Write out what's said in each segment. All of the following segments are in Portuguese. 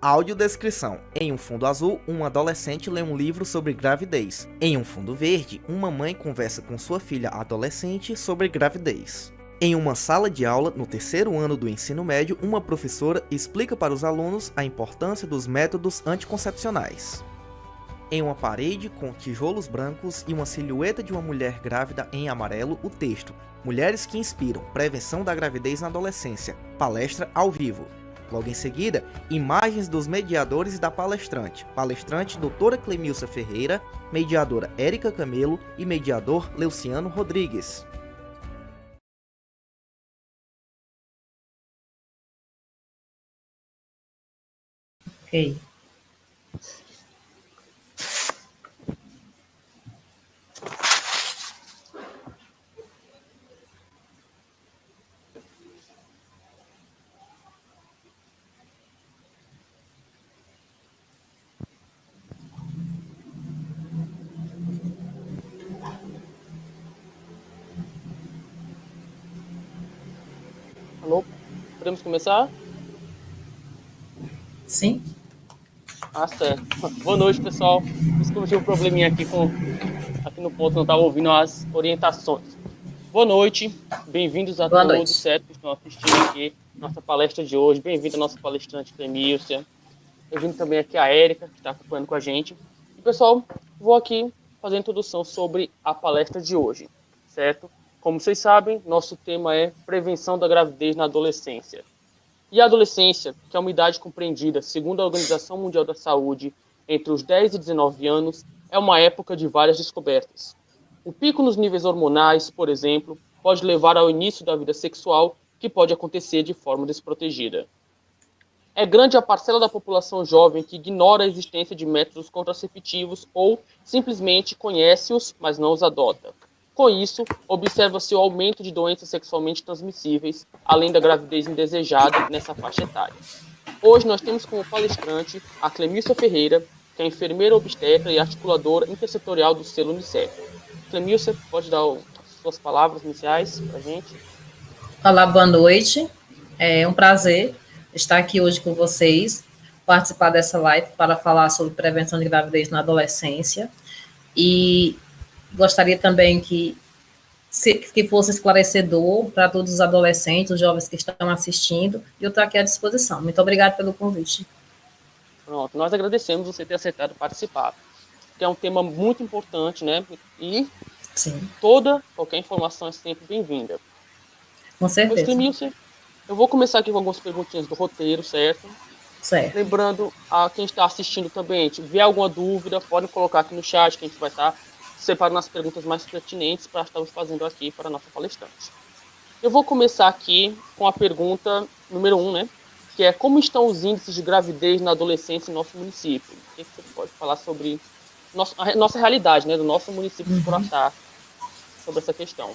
Audiodescrição. Em um fundo azul, um adolescente lê um livro sobre gravidez. Em um fundo verde, uma mãe conversa com sua filha adolescente sobre gravidez. Em uma sala de aula, no terceiro ano do ensino médio, uma professora explica para os alunos a importância dos métodos anticoncepcionais. Em uma parede com tijolos brancos e uma silhueta de uma mulher grávida em amarelo, o texto Mulheres que Inspiram, Prevenção da Gravidez na Adolescência, palestra ao vivo. Logo em seguida, imagens dos mediadores e da palestrante. Palestrante doutora Clemilcia Ferreira, mediadora Érica Camelo e mediador Leuciano Rodrigues. Ok. Alô? Podemos começar? Sim. Certo. Boa noite, pessoal. Desculpa, tive um probleminha aqui no ponto, não estava ouvindo as orientações. Boa noite, bem-vindos a Boa todos, noite. certo, que estão assistindo aqui nossa palestra de hoje. Bem-vindo a nossa palestrante Clemilcia. Bem-vindo também aqui a Érica, que está acompanhando com a gente. E, pessoal, vou aqui fazer a introdução sobre a palestra de hoje, certo? Como vocês sabem, nosso tema é prevenção da gravidez na adolescência. E a adolescência, que é uma idade compreendida, segundo a Organização Mundial da Saúde, entre os 10 e 19 anos, é uma época de várias descobertas. O pico nos níveis hormonais, por exemplo, pode levar ao início da vida sexual, que pode acontecer de forma desprotegida. É grande a parcela da população jovem que ignora a existência de métodos contraceptivos ou simplesmente conhece-os, mas não os adota. Com isso, observa-se o aumento de doenças sexualmente transmissíveis, além da gravidez indesejada nessa faixa etária. Hoje nós temos como palestrante a Clemilcia Ferreira, que é enfermeira obstetra e articuladora intersetorial do selo Unicef. Clemilcia, pode dar as suas palavras iniciais para a gente? Olá, boa noite. É um prazer estar aqui hoje com vocês, participar dessa live para falar sobre prevenção de gravidez na adolescência. E gostaria também que fosse esclarecedor para todos os adolescentes, os jovens que estão assistindo, e eu estou aqui à disposição. Muito obrigada pelo convite. Pronto, nós agradecemos você ter aceitado participar, que é um tema muito importante, né? E Sim. Qualquer informação é sempre bem-vinda. Com certeza. Pois, Clemilcia, eu vou começar aqui com algumas perguntinhas do roteiro, certo? Certo. Lembrando a quem está assistindo também, se tiver alguma dúvida, pode colocar aqui no chat, que a gente vai estar separando as perguntas mais pertinentes para estarmos fazendo aqui para a nossa palestrante. Eu vou começar aqui com a pergunta número 1, né? Que é como estão os índices de gravidez na adolescência em nosso município? O que você pode falar sobre a nossa realidade, né? Do nosso município de Croatá, sobre essa questão.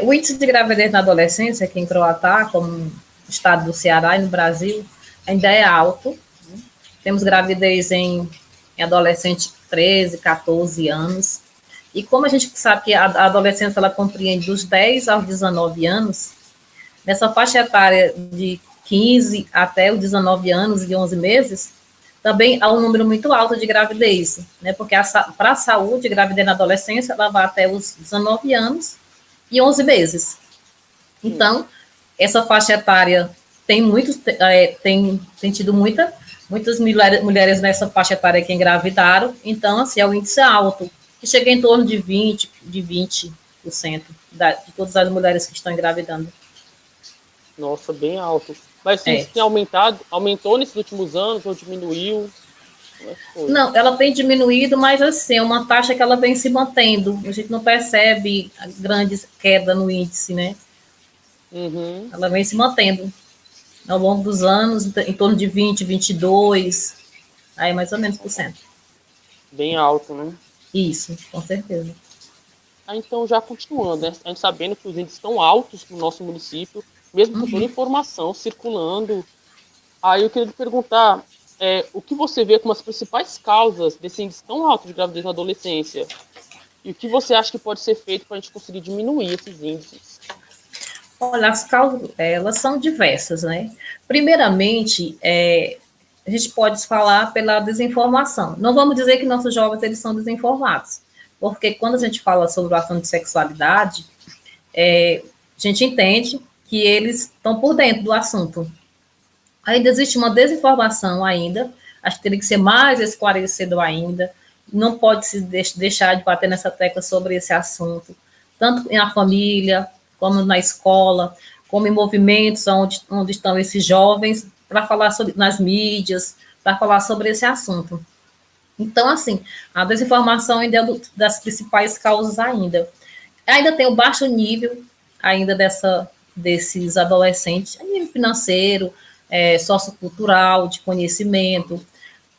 O índice de gravidez na adolescência aqui em Croatá, como no estado do Ceará e no Brasil, ainda é alto. Temos gravidez em adolescente 13, 14 anos. E como a gente sabe que a adolescência ela compreende dos 10 aos 19 anos, nessa faixa etária de 15 até os 19 anos e 11 meses, também há um número muito alto de gravidez, né? Porque para a saúde, gravidez na adolescência, ela vai até os 19 anos e 11 meses. Então, essa faixa etária tem tido muitas mulheres nessa faixa etária que engravidaram, então, assim, é o índice alto, que chega em torno de 20% de todas as mulheres que estão engravidando. Nossa, bem alto. Mas se tem aumentou nesses últimos anos ou diminuiu? Não, ela tem diminuído, mas assim, é uma taxa que ela vem se mantendo. A gente não percebe a grande queda no índice, né? Uhum. Ela vem se mantendo ao longo dos anos, em torno de 20, 22, aí mais ou menos %. Bem alto, né? Isso, com certeza. Então, já continuando, né? A gente sabendo que os índices estão altos no nosso município, mesmo com toda a informação circulando. Aí eu queria lhe perguntar, o que você vê como as principais causas desse índice tão alto de gravidez na adolescência? E o que você acha que pode ser feito para a gente conseguir diminuir esses índices? Olha, as causas, elas são diversas, né? Primeiramente, a gente pode falar pela desinformação. Não vamos dizer que nossos jovens eles são desinformados, porque quando a gente fala sobre o assunto de sexualidade, a gente entende que eles estão por dentro do assunto. Ainda existe uma desinformação ainda, acho que teria que ser mais esclarecedor ainda, não pode se deixar de bater nessa tecla sobre esse assunto, tanto na família, como na escola, como em movimentos onde estão esses jovens, para falar sobre, nas mídias, para falar sobre esse assunto. Então, assim, a desinformação ainda é das principais causas ainda. Ainda tem o baixo nível ainda desses adolescentes, a nível financeiro, sociocultural, de conhecimento,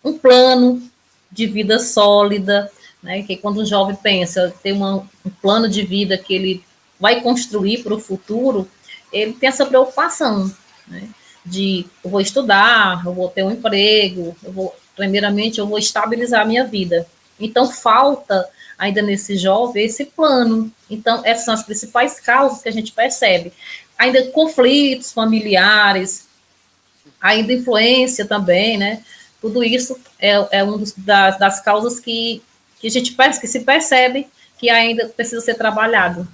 um plano de vida sólida, né, que quando um jovem pensa, tem um plano de vida que ele vai construir para o futuro, ele tem essa preocupação, né, de eu vou estudar, eu vou ter um emprego, primeiramente eu vou estabilizar a minha vida. Então, falta ainda nesse jovem esse plano. Então, essas são as principais causas que a gente percebe. Ainda conflitos familiares, ainda influência também, né? Tudo isso é uma das causas que a gente que se percebe que ainda precisa ser trabalhado.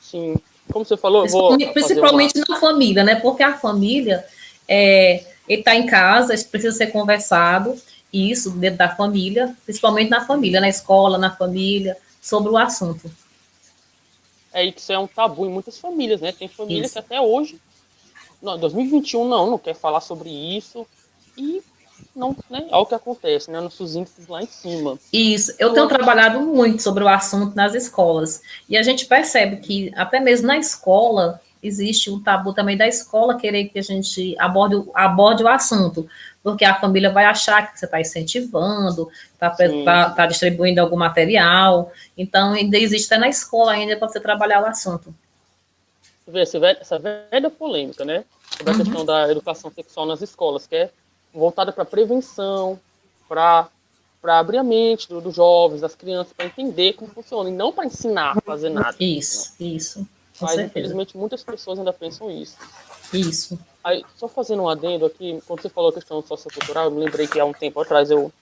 Sim, como você falou, principalmente na família, né? Porque a família, ele está em casa, precisa ser conversado, isso dentro da família, principalmente na família, na escola, na família, sobre o assunto. Isso é um tabu em muitas famílias, né? Tem família que até hoje, não, 2021 não quer falar sobre isso e não, né? Olha o que acontece, né? Nossos índices lá em cima. Isso, eu tenho trabalhado muito sobre o assunto nas escolas e a gente percebe que até mesmo na escola existe um tabu também da escola querer que a gente aborde o assunto, porque a família vai achar que você está incentivando, está distribuindo algum material, então ainda existe até na escola ainda para você trabalhar o assunto. Essa velha polêmica, né? Sobre a questão da educação sexual nas escolas, que é voltada para prevenção, para abrir a mente dos jovens, das crianças, para entender como funciona, e não para ensinar a fazer nada. Isso. Mas, infelizmente, muitas pessoas ainda pensam isso. Isso. Aí, só fazendo um adendo aqui, quando você falou a questão sociocultural, eu me lembrei que há um tempo atrás eu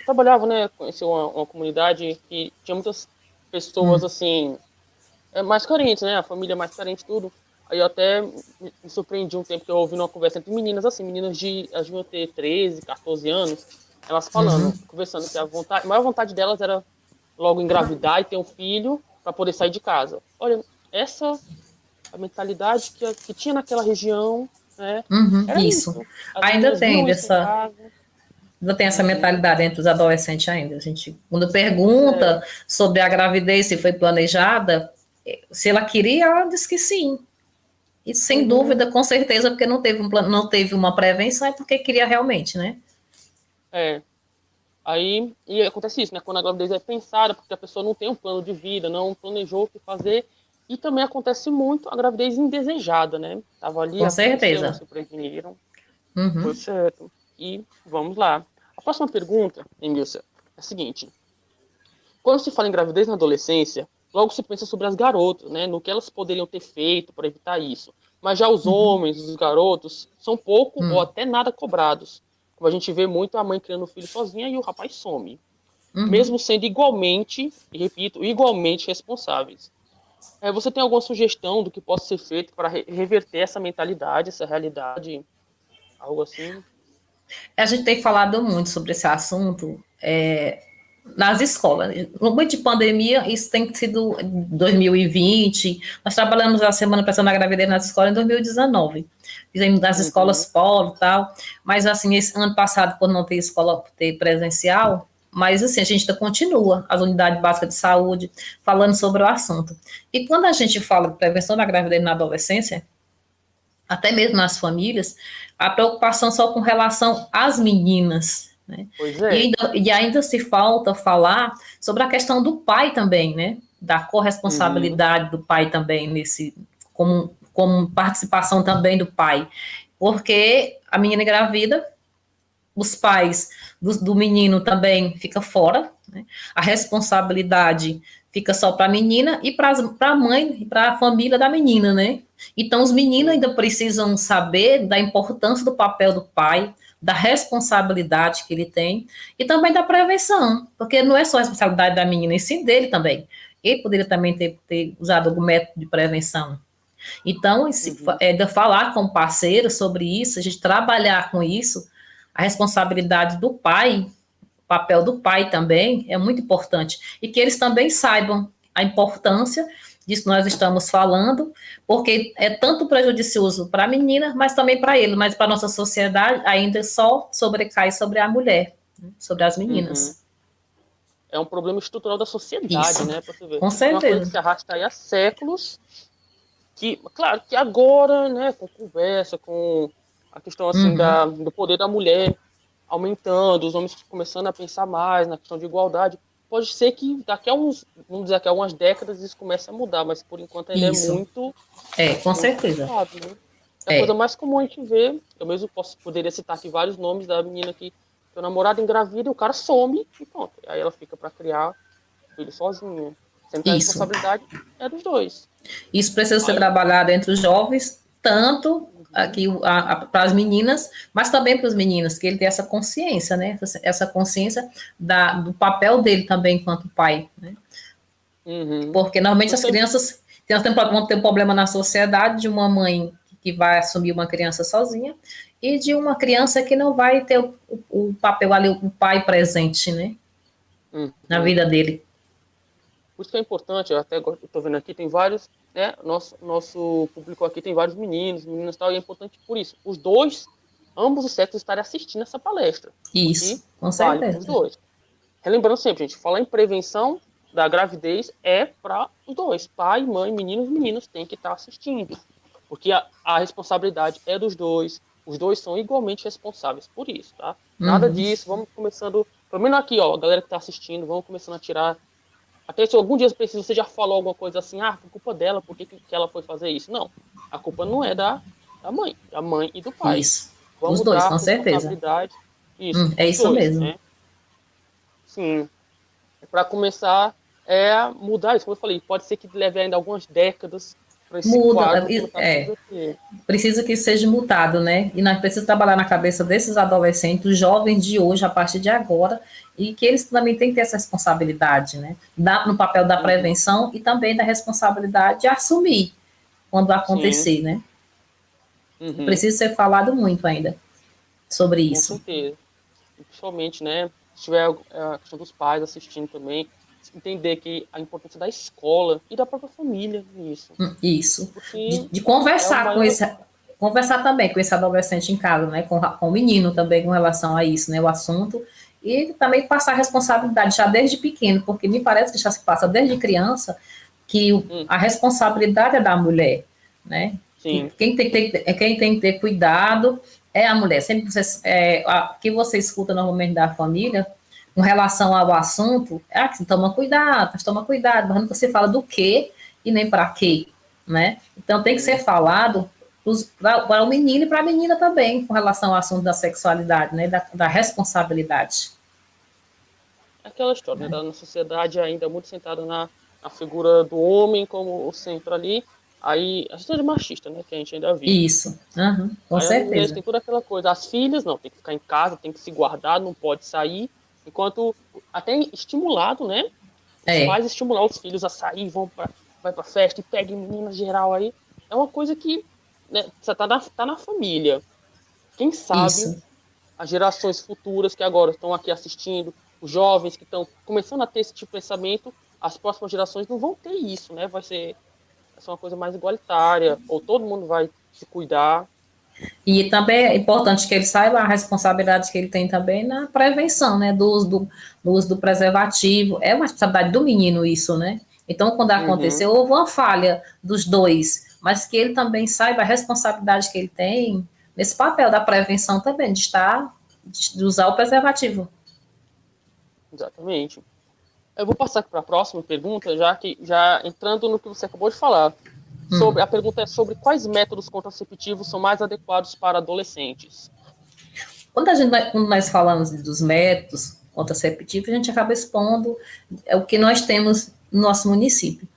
trabalhava, né, conheci uma comunidade que tinha muitas pessoas, assim, mais carentes, né, a família mais carente, tudo. Aí eu até me surpreendi um tempo que eu ouvi uma conversa entre meninas, assim, meninas elas deviam ter 13, 14 anos, elas falando, conversando que a maior vontade delas era logo engravidar e ter um filho para poder sair de casa. Olha, a mentalidade que tinha naquela região, né? Era isso. Ainda tem essa mentalidade entre os adolescentes ainda. A gente, quando pergunta sobre a gravidez, se foi planejada, se ela queria, ela diz que sim. E sem dúvida, com certeza, porque não teve uma prevenção, é porque queria realmente, né? Aí, e acontece isso, né? Quando a gravidez é pensada, porque a pessoa não tem um plano de vida, não planejou o que fazer. E também acontece muito a gravidez indesejada, né? Tava ali, com certeza. Não se preveniram. Foi certo. E vamos lá. A próxima pergunta, Emilcia, é a seguinte. Quando se fala em gravidez na adolescência, logo se pensa sobre as garotas, né? No que elas poderiam ter feito para evitar isso. Mas já os homens, os garotos, são pouco ou até nada cobrados. Como a gente vê muito a mãe criando o filho sozinha e o rapaz some. Mesmo sendo igualmente, e repito, igualmente responsáveis. Você tem alguma sugestão do que possa ser feito para reverter essa mentalidade, essa realidade? Algo assim? A gente tem falado muito sobre esse assunto nas escolas. No momento de pandemia, isso tem sido 2020. Nós trabalhamos a Semana Passada na Gravidez nas escolas em 2019. Fizemos das escolas polo e tal. Mas, assim, esse ano passado, quando não tem escola presencial, mas, assim, a gente ainda continua, as unidades básicas de saúde, falando sobre o assunto. E quando a gente fala de prevenção da gravidez na adolescência, até mesmo nas famílias, a preocupação só com relação às meninas, né? Pois é. E ainda se falta falar sobre a questão do pai também, né? Da corresponsabilidade do pai também, como participação também do pai. Porque a menina engravida, os pais do menino também fica fora, né? A responsabilidade fica só para a menina e para a mãe e para a família da menina, né? Então, os meninos ainda precisam saber da importância do papel do pai, da responsabilidade que ele tem e também da prevenção, porque não é só a responsabilidade da menina, e sim dele também. Ele poderia também ter usado algum método de prevenção. Então, de falar com o parceiro sobre isso, a gente trabalhar com isso, a responsabilidade do pai, o papel do pai também é muito importante. E que eles também saibam a importância disso que nós estamos falando, porque é tanto prejudicioso para a menina, mas também para ele, mas para a nossa sociedade ainda só sobrecai sobre a mulher, sobre as meninas. É um problema estrutural da sociedade, Isso, né? Pra você ver. com certeza. É uma coisa que se arrasta aí há séculos, que, claro, que agora, né, com conversa, com a questão, assim, do poder da mulher aumentando, os homens começando a pensar mais na questão de igualdade, pode ser que daqui a vamos dizer, daqui a algumas décadas isso comece a mudar, mas por enquanto ainda Isso. é muito... Com certeza. Complicado, né? É a coisa mais comum a gente ver. Eu mesmo poderia citar aqui vários nomes da menina que teu namorado engravida e o cara some e pronto. Aí ela fica para criar o filho sozinha. Sendo que a responsabilidade é dos dois. Isso precisa ser trabalhado entre os jovens, tanto aqui para as meninas, mas também para os meninos, que ele tem essa consciência, né? Essa consciência do papel dele também enquanto pai, né? Porque normalmente as crianças vão ter um problema na sociedade de uma mãe que vai assumir uma criança sozinha e de uma criança que não vai ter o papel ali, o pai presente, né? Na vida dele. Por isso que é importante, eu até estou vendo aqui, tem vários, né? Nosso público aqui tem vários meninos, meninas e tal, e é importante por isso. Ambos os sexos estarem assistindo essa palestra. Isso, com certeza. Os dois. Relembrando sempre, gente, falar em prevenção da gravidez é para os dois. Pai, mãe, meninos e meninas têm que estar assistindo. Porque a responsabilidade é dos dois. Os dois são igualmente responsáveis por isso, tá? Nada disso, vamos começando... Pelo menos aqui, ó, a galera que está assistindo, vamos começando a tirar... Até se algum dia você já falou alguma coisa assim, por culpa dela, por que ela foi fazer isso? Não, a culpa não é da mãe e do pai. Isso, vamos os dois, dar com certeza. Isso, é isso dois, mesmo. Né? Sim. Para começar mudar isso, como eu falei, pode ser que leve ainda algumas décadas para esse quadro começar a acontecer. Precisa que seja mudado, né? E nós precisamos trabalhar na cabeça desses adolescentes, os jovens de hoje, a partir de agora, e que eles também têm que ter essa responsabilidade, né? No papel da prevenção e também da responsabilidade de assumir quando acontecer, né? Precisa ser falado muito ainda sobre isso. Com certeza. E principalmente, né? Se tiver a questão dos pais assistindo também, entender que a importância da escola e da própria família nisso. Isso. De conversar com esse... Conversar também com esse adolescente em casa, né? Com o menino também com relação a isso, né? O assunto. E também passar a responsabilidade já desde pequeno, porque me parece que já se passa desde criança que a responsabilidade é da mulher, né? Sim. Quem tem que ter cuidado é a mulher. Sempre que você escuta normalmente da família, com relação ao assunto, assim, toma cuidado, mas não você fala do que e nem para quê, né? Então tem que ser falado para o menino e para a menina também, com relação ao assunto da sexualidade, né? Da responsabilidade. Aquela história, né? Da nossa sociedade ainda muito sentada na figura do homem como o centro ali. Aí, a sociedade machista, né? Que a gente ainda vive. Isso, com aí certeza. As mulheres têm toda aquela coisa. As filhas, não, tem que ficar em casa, tem que se guardar, não pode sair. Enquanto, até estimulado, né? Os pais estimular os filhos a sair, vai pra festa e peguem meninas geral aí. É uma coisa que, né, tá na família. Quem sabe as gerações futuras que agora estão aqui assistindo, os jovens que estão começando a ter esse tipo de pensamento, as próximas gerações não vão ter isso, né? Vai ser uma coisa mais igualitária, ou todo mundo vai se cuidar. E também é importante que ele saiba a responsabilidade que ele tem também na prevenção, né, do uso do preservativo. É uma responsabilidade do menino isso, né? Então, quando aconteceu, houve uma falha dos dois, mas que ele também saiba a responsabilidade que ele tem nesse papel da prevenção também, de usar o preservativo. Exatamente. Eu vou passar aqui para a próxima pergunta, já entrando no que você acabou de falar. A pergunta é sobre quais métodos contraceptivos são mais adequados para adolescentes. Quando nós falamos dos métodos contraceptivos, a gente acaba expondo o que nós temos no nosso município.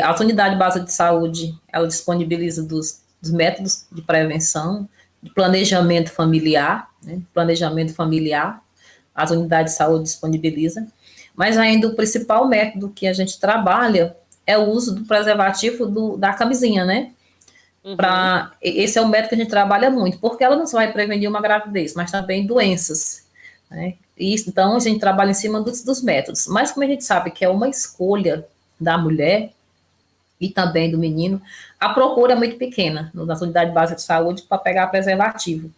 A unidade básica de saúde, ela disponibiliza dos métodos de prevenção, de planejamento familiar, né, as unidades de saúde disponibilizam, mas ainda o principal método que a gente trabalha é o uso do preservativo da camisinha, né? Esse é o método que a gente trabalha muito, porque ela não só vai prevenir uma gravidez, mas também doenças, né? Então, a gente trabalha em cima dos métodos. Mas como a gente sabe que é uma escolha da mulher e também do menino, a procura é muito pequena nas unidades básicas de saúde para pegar preservativo.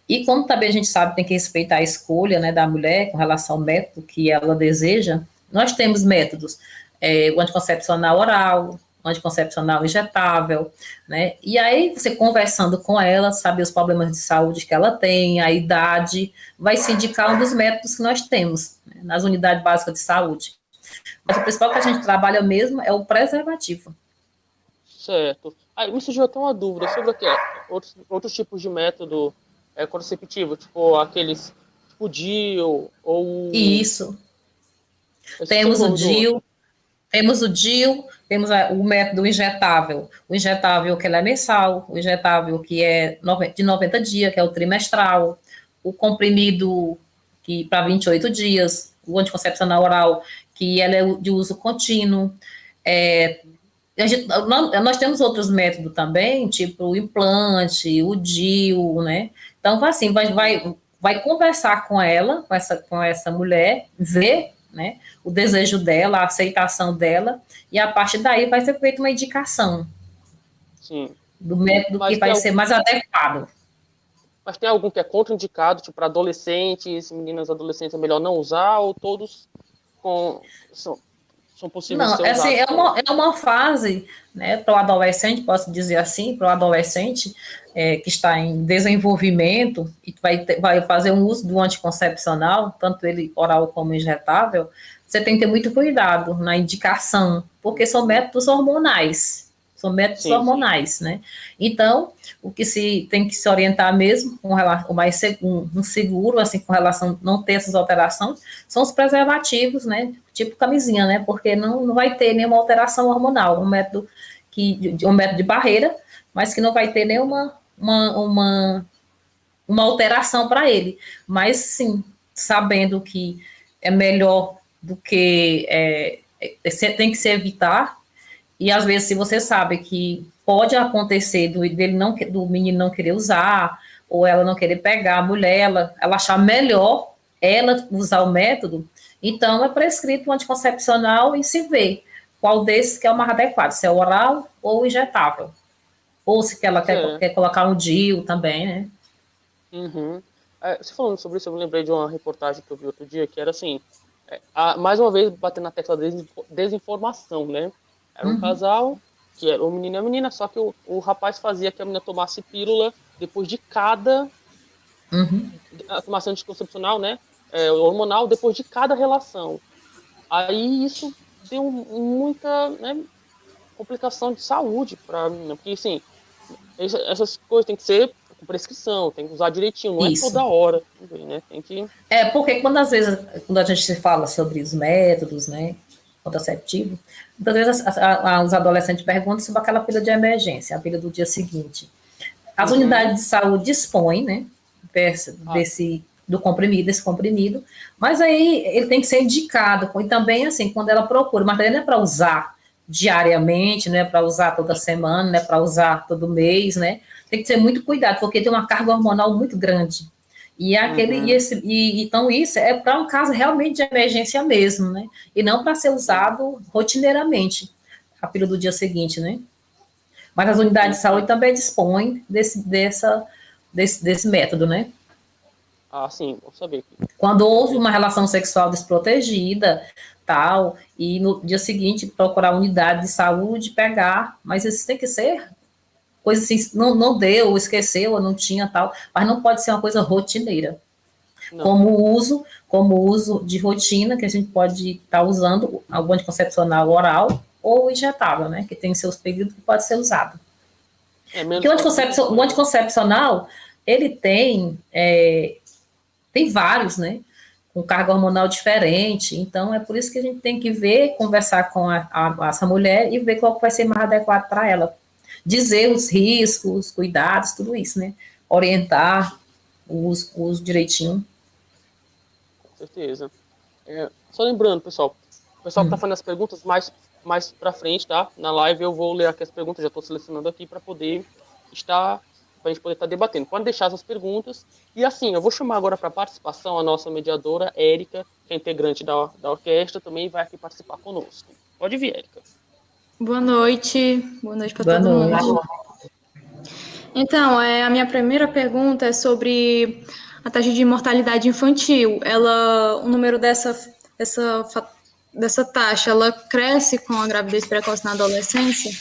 E como também a gente sabe que tem que respeitar a escolha, né, da mulher com relação ao método que ela deseja, nós temos métodos, o anticoncepcional oral, o anticoncepcional injetável, né, e aí você conversando com ela, saber os problemas de saúde que ela tem, a idade, vai se indicar um dos métodos que nós temos, né, nas unidades básicas de saúde. Mas o principal que a gente trabalha mesmo é o preservativo. Certo. Aí me surgiu até uma dúvida sobre outros tipos de método contraceptivo, tipo aqueles, tipo DIU, ou... Isso. Temos o DIU, temos o método injetável. O injetável que ele é mensal, o injetável que é de 90 dias, que é o trimestral, o comprimido que para 28 dias, o anticoncepcional oral, que ele é de uso contínuo. Nós temos outros métodos também, tipo o implante, o DIU, né? Então, assim, vai conversar com ela, com essa mulher, ver, né, o desejo dela, a aceitação dela, e a partir daí vai ser feita uma indicação. Sim. Do método que vai ser mais adequado. Mas tem algum que é contraindicado, tipo para adolescentes, meninas adolescentes é melhor não usar, ou todos são possíveis de ser usados? Assim, é uma fase, né, para o adolescente, posso dizer assim, para o adolescente que está em desenvolvimento e vai fazer um uso do anticoncepcional, tanto ele oral como injetável, você tem que ter muito cuidado na indicação, porque são métodos hormonais. São métodos hormonais, né? Então, o que tem que se orientar mesmo, com mais um seguro, assim, com relação a não ter essas alterações, são os preservativos, né? Tipo camisinha, né? Porque não vai ter nenhuma alteração hormonal, um método de barreira, mas que não vai ter nenhuma uma alteração para ele. Mas, sim, sabendo que é melhor do que tem que se evitar. E às vezes, se você sabe que pode acontecer do menino não querer usar, ou ela não querer pegar a mulher, ela achar melhor ela usar o método, então é prescrito um anticoncepcional e se vê qual desses que é o mais adequado, se é o oral ou o injetável. Ou se ela quer colocar um DIU também, né? Uhum. Você falando sobre isso, eu me lembrei de uma reportagem que eu vi outro dia, que era assim, mais uma vez batendo na tecla da desinformação, né? Era um casal, que era o menino e a menina, só que o rapaz fazia que a menina tomasse pílula depois de cada tomasse anticoncepcional, né? Hormonal, depois de cada relação. Aí isso deu muita, né, complicação de saúde para a menina, porque assim, essas coisas tem que ser com prescrição, tem que usar direitinho, não é toda hora, né? Tem que... porque quando a gente se fala sobre os métodos, né, contraceptivo, muitas vezes os adolescentes perguntam sobre aquela pílula de emergência, a pílula do dia seguinte. As unidades de saúde dispõem, né, desse comprimido, mas aí ele tem que ser indicado, e também, assim, quando ela procura, mas não é para usar diariamente, não é para usar toda semana, não é para usar todo mês, né, tem que ter muito cuidado, porque tem uma carga hormonal muito grande. Então isso é para um caso realmente de emergência mesmo, né? E não para ser usado rotineiramente, a pílula do dia seguinte, né? Mas as unidades de saúde também dispõem desse método, né? Sim, vou saber. Quando houve uma relação sexual desprotegida, tal, e no dia seguinte procurar a unidade de saúde, pegar, mas isso tem que ser coisa assim, não deu, esqueceu, ou não tinha tal, mas não pode ser uma coisa rotineira. Como o uso de rotina, que a gente pode estar usando algum anticoncepcional oral ou injetável, né, que tem seus períodos que pode ser usado. Porque o anticoncepcional, ele tem vários, né, com carga hormonal diferente. Então, é por isso que a gente tem que ver, conversar com essa mulher e ver qual vai ser mais adequado para ela. Dizer os riscos, cuidados, tudo isso, né? Orientar o uso direitinho. Com certeza. Só lembrando, pessoal, o pessoal que está fazendo as perguntas mais para frente, tá? Na live eu vou ler aqui as perguntas, já estou selecionando aqui para a gente poder estar debatendo. Pode deixar essas perguntas. E assim, eu vou chamar agora para participação a nossa mediadora, Érica, que é integrante da orquestra, também vai aqui participar conosco. Pode vir, Érica. Boa noite para todo mundo. Então, a minha primeira pergunta é sobre a taxa de mortalidade infantil. O número dessa taxa, ela cresce com a gravidez precoce na adolescência?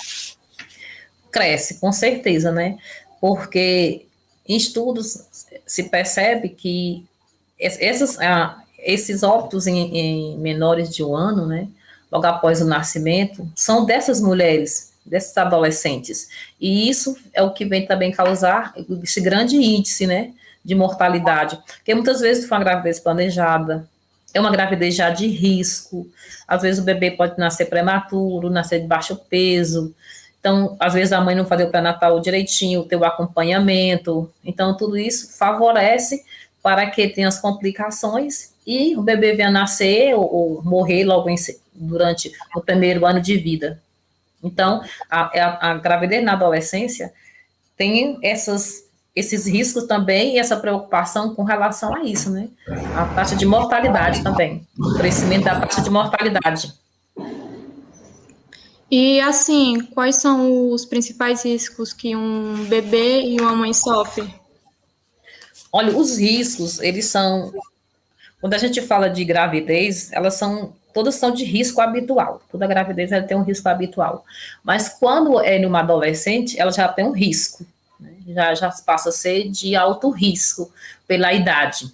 Cresce, com certeza, né? Porque em estudos se percebe que esses óbitos em menores de 1 ano, né, logo após o nascimento, são dessas mulheres, desses adolescentes. E isso é o que vem também causar esse grande índice, né, de mortalidade. Porque muitas vezes foi uma gravidez planejada, é uma gravidez já de risco, às vezes o bebê pode nascer prematuro, nascer de baixo peso. Então, às vezes a mãe não fazer o pré-natal direitinho, ter o acompanhamento. Então, tudo isso favorece para que tenha as complicações e o bebê venha nascer ou morrer logo durante o primeiro ano de vida. Então, a gravidez na adolescência tem esses riscos também e essa preocupação com relação a isso, né? A taxa de mortalidade também, o crescimento da taxa de mortalidade. E, assim, quais são os principais riscos que um bebê e uma mãe sofrem? Olha, os riscos, eles são... Quando a gente fala de gravidez, todas são de risco habitual. Toda gravidez ela tem um risco habitual. Mas quando é numa adolescente, ela já tem um risco. Né? Já passa a ser de alto risco pela idade.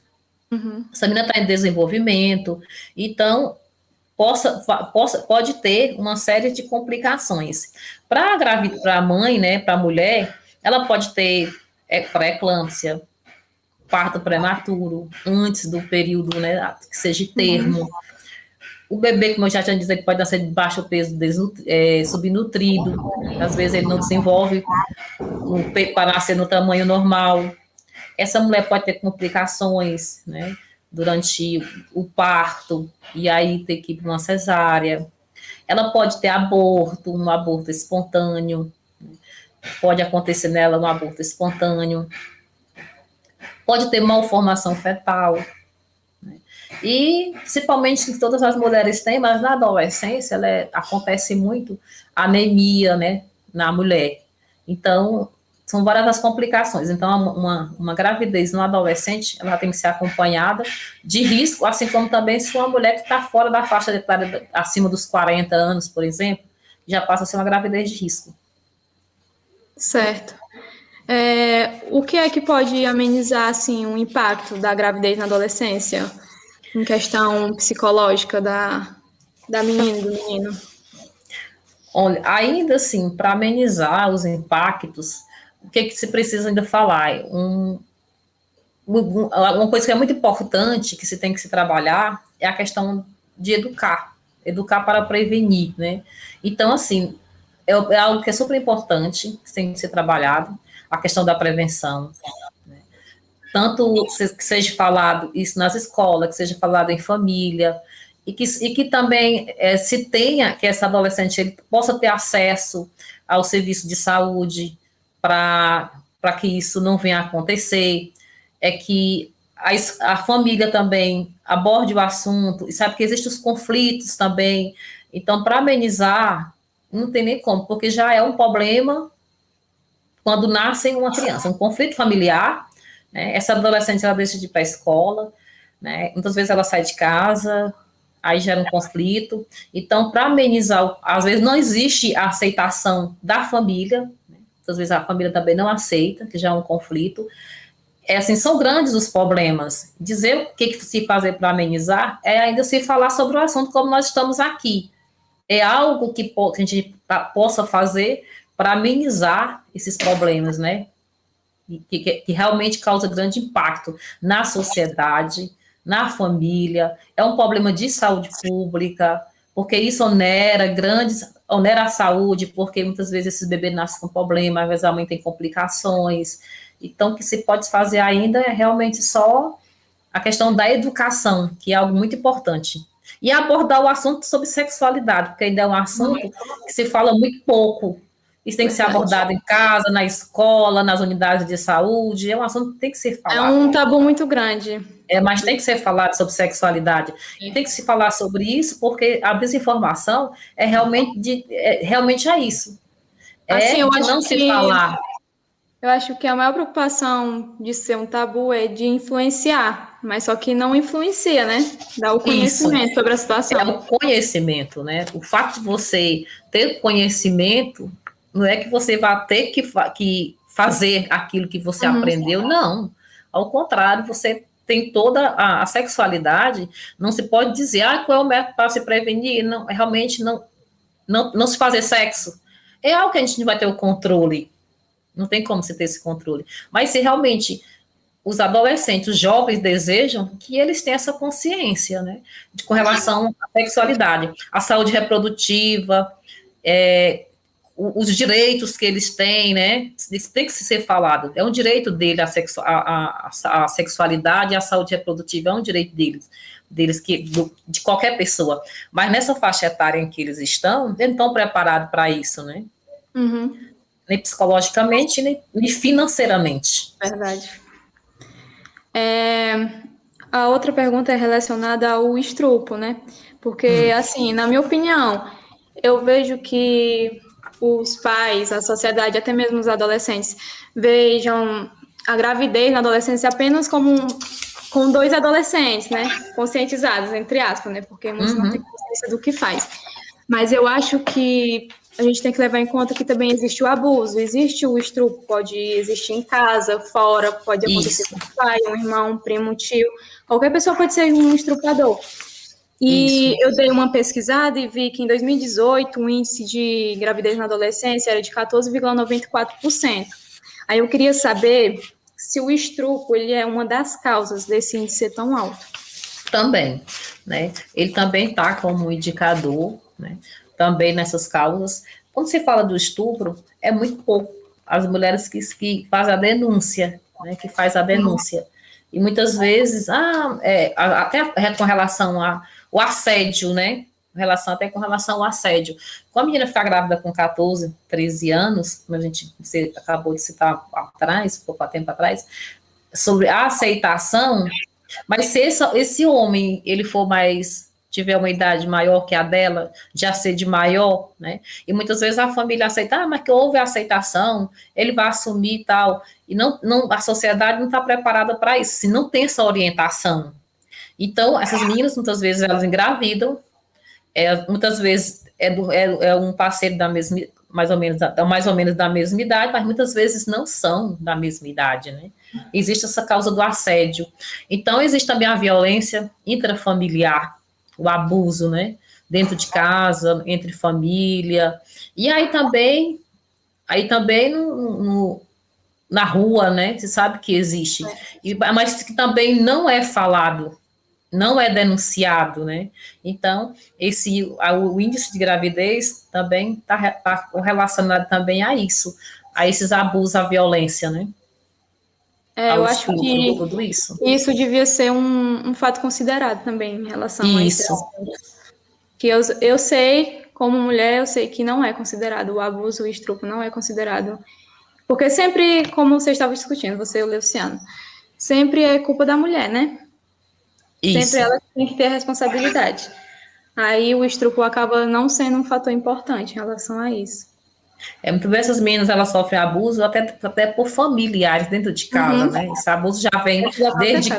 Uhum. Essa menina está em desenvolvimento, então... pode ter uma série de complicações. Para a mãe, né, para a mulher, ela pode ter pré-eclâmpsia, parto prematuro, antes do período, né, que seja termo. O bebê, como eu já tinha dito, ele pode nascer de baixo peso, subnutrido, às vezes ele não desenvolve para nascer no tamanho normal. Essa mulher pode ter complicações, né, durante o parto, e aí ter que ir para uma cesárea. Ela pode ter um aborto espontâneo, pode acontecer nela um aborto espontâneo, pode ter malformação fetal, né? E principalmente todas as mulheres têm, mas na adolescência acontece muito anemia, né, na mulher. Então, são várias as complicações. Então, uma gravidez no adolescente, ela tem que ser acompanhada de risco, assim como também se uma mulher que está fora da faixa etária, acima dos 40 anos, por exemplo, já passa a ser uma gravidez de risco. Certo. O que é que pode amenizar, assim, o impacto da gravidez na adolescência, em questão psicológica da menina, do menino? Olha, ainda assim, para amenizar os impactos, o que se precisa ainda falar? Uma coisa que é muito importante, que se tem que se trabalhar, é a questão de educar para prevenir, né? Então, assim, é algo que é super importante, que tem que ser trabalhado, a questão da prevenção, né? Tanto que seja falado isso nas escolas, que seja falado em família, e que também se tenha, que essa adolescente ele possa ter acesso ao serviço de saúde para que isso não venha a acontecer, é que a família também aborde o assunto, e sabe que existem os conflitos também, então para amenizar, não tem nem como, porque já é um problema quando nasce uma criança, um conflito familiar, né? Essa adolescente ela deixa de ir para a escola, né? Muitas vezes ela sai de casa, aí gera um conflito. Então, para amenizar, às vezes não existe a aceitação da família, né? Muitas vezes a família também não aceita, que já é um conflito. Assim, são grandes os problemas. Dizer o que se fazer para amenizar é ainda se falar sobre o assunto como nós estamos aqui. É algo que a gente possa fazer para amenizar esses problemas, né? Que realmente causa grande impacto na sociedade, na família, é um problema de saúde pública, porque isso onera a saúde, porque muitas vezes esses bebês nascem com problema, às vezes a mãe tem complicações. Então, o que se pode fazer ainda é realmente só a questão da educação, que é algo muito importante. E abordar o assunto sobre sexualidade, porque ainda é um assunto que se fala muito pouco. Isso tem que ser abordado em casa, na escola, nas unidades de saúde, é um assunto que tem que ser falado. É um tabu muito grande. Mas tem que ser falado sobre sexualidade. E tem que se falar sobre isso, porque a desinformação realmente é isso. Assim, eu de acho não se falar. Eu acho que a maior preocupação de ser um tabu é de influenciar, mas só que não influencia, né? Dá o conhecimento sobre a situação. É o conhecimento, né? O fato de você ter conhecimento não é que você vai ter que fazer aquilo que você aprendeu, não. Ao contrário, você tem toda a sexualidade, não se pode dizer, qual é o método para se prevenir? Não, realmente não se fazer sexo. É algo que a gente não vai ter o controle. Não tem como você ter esse controle. Mas se realmente os adolescentes, os jovens desejam, que eles tenham essa consciência, né? Com relação à sexualidade, à saúde reprodutiva, os direitos que eles têm, né? Isso tem que ser falado. É um direito dele a sexualidade e a saúde reprodutiva, é um direito deles de qualquer pessoa. Mas nessa faixa etária em que eles não estão preparados para isso, né? Nem psicologicamente, nem financeiramente. Verdade. A outra pergunta é relacionada ao estupro, né? Porque, assim, na minha opinião, eu vejo que os pais, a sociedade, até mesmo os adolescentes, vejam a gravidez na adolescência apenas como com dois adolescentes, né? Conscientizados, entre aspas, né? Porque muitos não têm consciência do que faz. Mas eu acho que a gente tem que levar em conta que também existe o abuso, existe o estupro, pode existir em casa, fora, pode acontecer com o pai, um irmão, um primo, um tio, qualquer pessoa pode ser um estuprador. E eu dei uma pesquisada e vi que em 2018 o índice de gravidez na adolescência era de 14,94%. Aí eu queria saber se o estupro ele é uma das causas desse índice ser tão alto. Também, né? Ele também está como indicador, né? Também nessas causas. Quando se fala do estupro, é muito pouco as mulheres que fazem a denúncia, né? Que faz a denúncia. E muitas vezes, até com relação ao assédio, né? Com relação ao assédio. Quando a menina fica grávida com 14, 13 anos, como você acabou de citar pouco tempo atrás, sobre a aceitação, mas se esse homem, ele tiver uma idade maior que a dela, já ser de maior, né? E muitas vezes a família aceita, mas que houve a aceitação, ele vai assumir e tal. E a sociedade não está preparada para isso, se não tem essa orientação. Então, essas meninas, muitas vezes, elas engravidam, muitas vezes é um parceiro mais ou menos da mesma idade, mas muitas vezes não são da mesma idade, né? Existe essa causa do assédio. Então, existe também a violência intrafamiliar, o abuso, né? Dentro de casa, entre família. E aí também na rua, né? Você sabe que existe. Mas que também não é falado, não é denunciado, né? Então, o índice de gravidez também está relacionado também a isso, a esses abusos, à violência, né? Eu acho que tudo isso devia ser um fato considerado também em relação a isso. Que eu sei, como mulher, eu sei que não é considerado o abuso, o estupro não é considerado. Porque sempre, como você estava discutindo, você e o Luciano, sempre é culpa da mulher, né? Sempre ela tem que ter a responsabilidade. Aí o estupro acaba não sendo um fator importante em relação a isso. Muitas vezes essas meninas, elas sofrem abuso até por familiares dentro de casa, né? Esse abuso já vem desde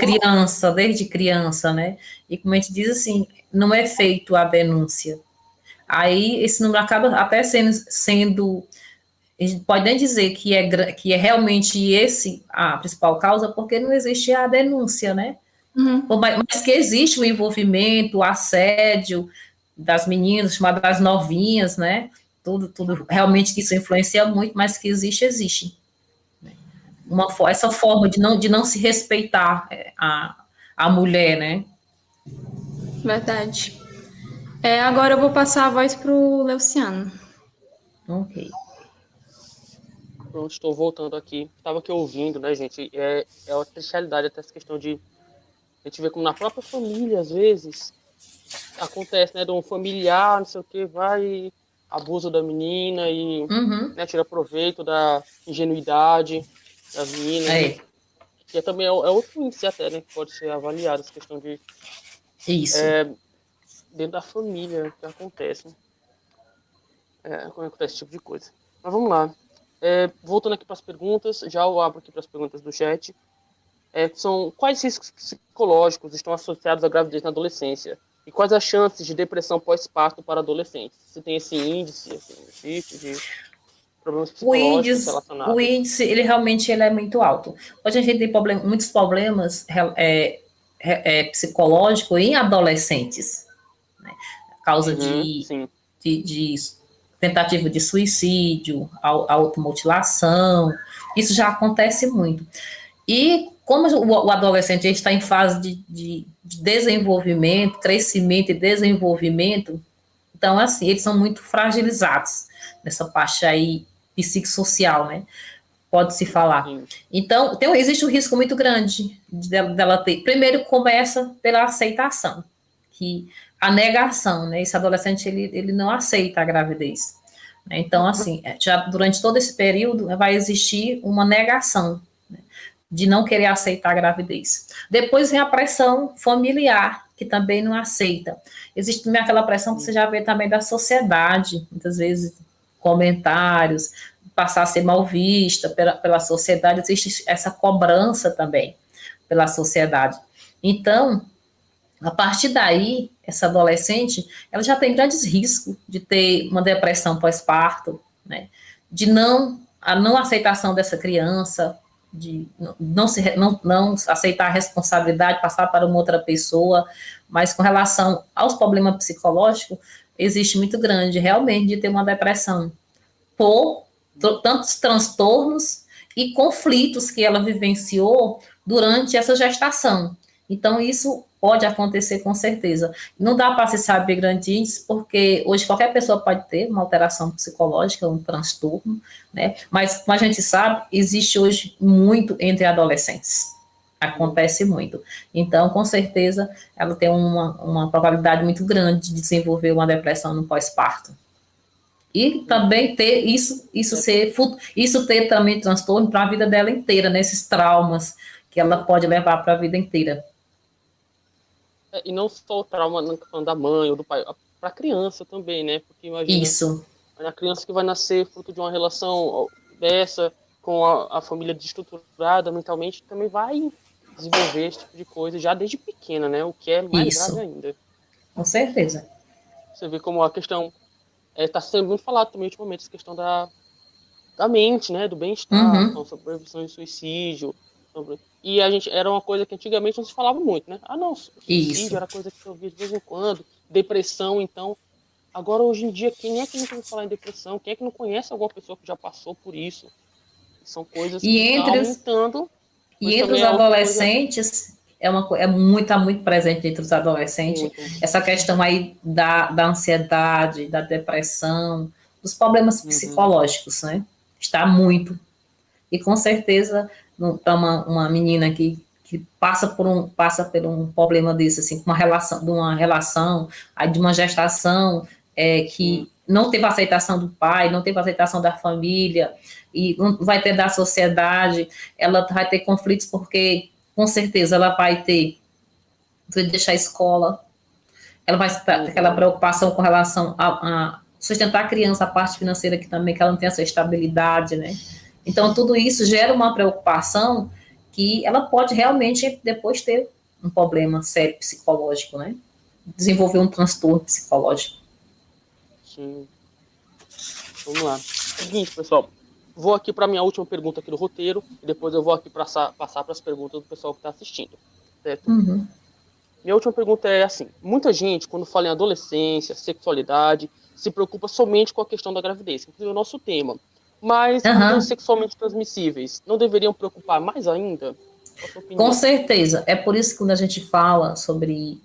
criança, né? E como a gente diz assim, não é feito a denúncia. Aí esse número acaba até sendo a gente pode nem dizer que é realmente a principal causa, porque não existe a denúncia, né? Mas que existe o envolvimento, o assédio das meninas, chamadas das novinhas, né? Tudo realmente que isso influencia muito, mas que existe. Essa forma de não se respeitar a a mulher, né? Verdade. Agora eu vou passar a voz para o Leuciano. Ok. Pronto, estou voltando aqui. Estava aqui ouvindo, né, gente? É uma triste realidade até essa questão de a gente ver como na própria família, às vezes, acontece, né, de um familiar, não sei o que, vai abusa da menina e, Uhum. né, tira proveito da ingenuidade das meninas, É, que também é outro índice até, né, que pode ser avaliado, essa questão de isso. dentro da família que acontece, né? Quando acontece esse tipo de coisa. Mas vamos lá. Voltando aqui para as perguntas, já eu abro aqui para as perguntas do chat. São quais riscos psicológicos estão associados à gravidez na adolescência? E quais as chances de depressão pós-parto para adolescentes? Se tem esse índice, assim, tipo de problemas O psicológicos índice, o relacionados? índice, ele realmente ele é muito alto. Hoje a gente tem muitos problemas psicológicos em adolescentes, né? Causa Uhum, de, sim. de tentativa de suicídio, automutilação, isso já acontece muito. E como o adolescente está em fase de desenvolvimento, crescimento e desenvolvimento, então, assim, eles são muito fragilizados nessa parte aí psicossocial, né? Pode-se falar. Sim. Então, existe um risco muito grande dela ter. Primeiro, começa pela aceitação, que a negação, né? Esse adolescente, ele não aceita a gravidez. Né? Então, assim, já durante todo esse período, vai existir uma negação, né, de não querer aceitar a gravidez. Depois vem a pressão familiar, que também não aceita. Existe também aquela pressão que você já vê também da sociedade, muitas vezes comentários, passar a ser mal vista pela sociedade, existe essa cobrança também pela sociedade. Então, a partir daí, essa adolescente, ela já tem grandes riscos de ter uma depressão pós-parto, né? De a não aceitação dessa criança, de não aceitar a responsabilidade, passar para uma outra pessoa, mas com relação aos problemas psicológicos, existe muito grande, realmente, de ter uma depressão por tantos transtornos e conflitos que ela vivenciou durante essa gestação. Então, isso pode acontecer com certeza. Não dá para se saber grandes índices, porque hoje qualquer pessoa pode ter uma alteração psicológica, um transtorno, né? Mas, como a gente sabe, existe hoje muito entre adolescentes. Acontece muito. Então, com certeza, ela tem uma probabilidade muito grande de desenvolver uma depressão no pós-parto. E também ter isso ter também transtorno para a vida dela inteira, nesses traumas que ela pode levar para a vida inteira. E não só o trauma da mãe ou do pai, para a criança também, né? Porque imagina, Isso, a criança que vai nascer fruto de uma relação dessa, com a família desestruturada mentalmente, também vai desenvolver esse tipo de coisa já desde pequena, né? O que é mais grave isso, ainda. com certeza. Você vê como a questão está sendo muito falado também ultimamente, essa questão da mente, né? Do bem-estar, Uhum, sobre prevenção de suicídio. E a gente, era uma coisa que antigamente não se falava muito, né? Ah, não, suicídio isso, era coisa que eu ouvia de vez em quando, depressão, então. Agora, hoje em dia, quem é que nunca ouviu falar em depressão? Quem é que não conhece alguma pessoa que já passou por isso? São coisas e que estão entre os, aumentando, e mas entre também os é outra coisa adolescentes, tá muito presente entre os adolescentes, muito. essa questão aí da ansiedade, da depressão, dos problemas Uhum. psicológicos, né? Está muito. E com certeza, para uma menina que passa por um problema desse, assim, com uma relação, aí de uma gestação Sim. que não teve aceitação do pai, não teve aceitação da família, e não vai ter da sociedade, ela vai ter conflitos porque, com certeza, ela vai ter de deixar a escola, ela vai ter aquela Uhum. preocupação com relação a sustentar a criança, a parte financeira que também, que ela não tem essa estabilidade, né? Então, tudo isso gera uma preocupação que ela pode realmente depois ter um problema sério psicológico, né? Desenvolver um transtorno psicológico. Sim. Vamos lá. Seguinte, pessoal. Vou aqui para minha última pergunta aqui do roteiro e depois eu vou aqui passar para as perguntas do pessoal que está assistindo. Certo? Uhum. Minha última pergunta é assim: muita gente, quando fala em adolescência, sexualidade, se preocupa somente com a questão da gravidez, inclusive é o nosso tema. Mas e doenças Uhum. sexualmente transmissíveis, não deveriam preocupar mais ainda? Qual a sua Com opinião? certeza. É por isso que quando a gente fala sobre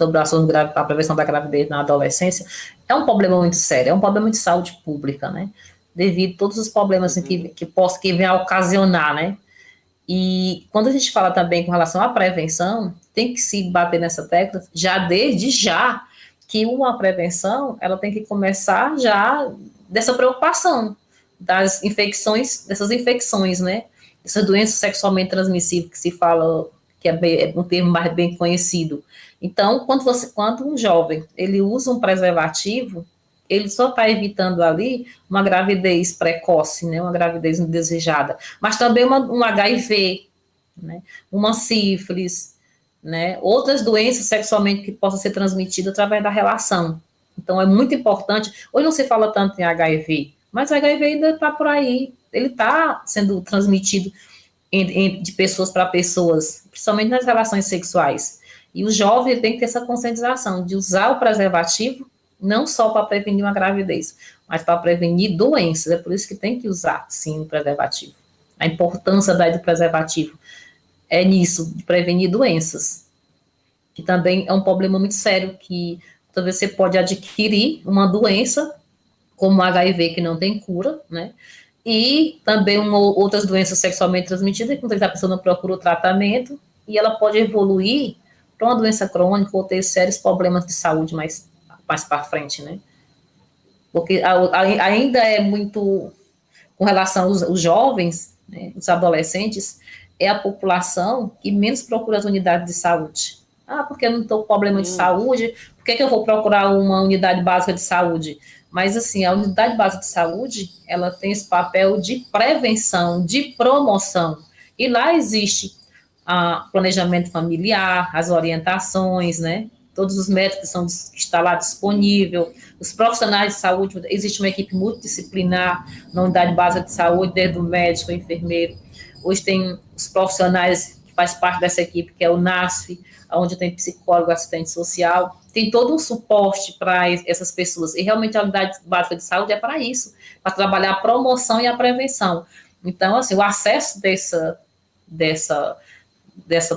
a ação a prevenção da gravidez na adolescência, é um problema muito sério, é um problema de saúde pública, né? Devido a todos os problemas assim, Uhum. que vem a ocasionar, né? E quando a gente fala também com relação à prevenção, tem que se bater nessa tecla já desde já, que uma prevenção, ela tem que começar já dessa preocupação dessas infecções, né? Essas doenças sexualmente transmissíveis que se fala, que é um termo mais bem conhecido. Então, quando um jovem, ele usa um preservativo, ele só está evitando ali uma gravidez precoce, né? Uma gravidez indesejada, mas também um HIV, né? Uma sífilis, né? Outras doenças sexualmente que possam ser transmitidas através da relação. Então, é muito importante. Hoje não se fala tanto em HIV, mas o HIV ainda está por aí. Ele está sendo transmitido de pessoas para pessoas, principalmente nas relações sexuais. E o jovem tem que ter essa conscientização de usar o preservativo não só para prevenir uma gravidez, mas para prevenir doenças. É por isso que tem que usar, sim, o preservativo. A importância do preservativo é nisso, de prevenir doenças, que também é um problema muito sério, que talvez você pode adquirir uma doença, como o HIV, que não tem cura, né? E também outras doenças sexualmente transmitidas, que muitas vezes a pessoa não procura o tratamento, e ela pode evoluir para uma doença crônica ou ter sérios problemas de saúde mais para frente, né? Porque ainda é muito, com relação aos jovens, né, os adolescentes, é a população que menos procura as unidades de saúde. Ah, porque eu não estou com problema de saúde, por que eu vou procurar uma unidade básica de saúde? Mas, assim, a unidade básica de saúde, ela tem esse papel de prevenção, de promoção. E lá existe planejamento familiar, as orientações, né? Todos os médicos que estão lá disponível, os profissionais de saúde, existe uma equipe multidisciplinar na unidade básica de saúde, desde o médico, o enfermeiro. Hoje tem os profissionais que faz parte dessa equipe, que é o NASF, onde tem psicólogo, assistente social, tem todo um suporte para essas pessoas. E realmente a unidade básica de saúde é para isso, para trabalhar a promoção e a prevenção. Então, assim, o acesso dessa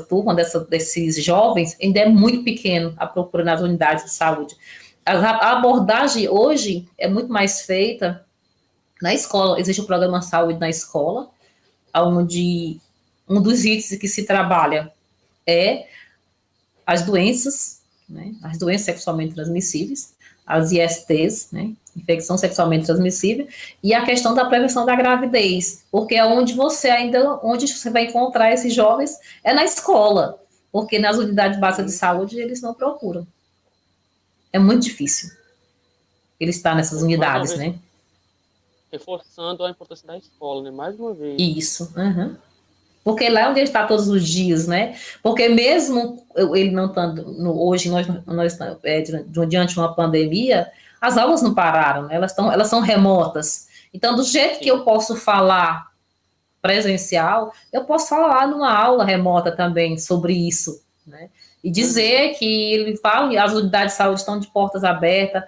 turma, desses jovens, ainda é muito pequeno a procura nas unidades de saúde. A abordagem hoje é muito mais feita na escola. Existe o programa Saúde na Escola, onde um dos itens que se trabalha é as doenças, né, as doenças sexualmente transmissíveis, as ISTs, né, infecção sexualmente transmissível, e a questão da prevenção da gravidez, porque é onde você vai encontrar esses jovens é na escola, porque nas unidades básicas de saúde eles não procuram. É muito difícil ele estar nessas Mais uma unidades, vez, né? reforçando a importância da escola, né? Mais uma vez. Isso, uhum. Porque lá é onde ele está todos os dias, né? Porque mesmo ele não estando, hoje nós diante de uma pandemia, as aulas não pararam, né? Elas são remotas. Então, do jeito que eu posso falar presencial, eu posso falar numa aula remota também sobre isso, né? E dizer que ele fala, as unidades de saúde estão de portas abertas,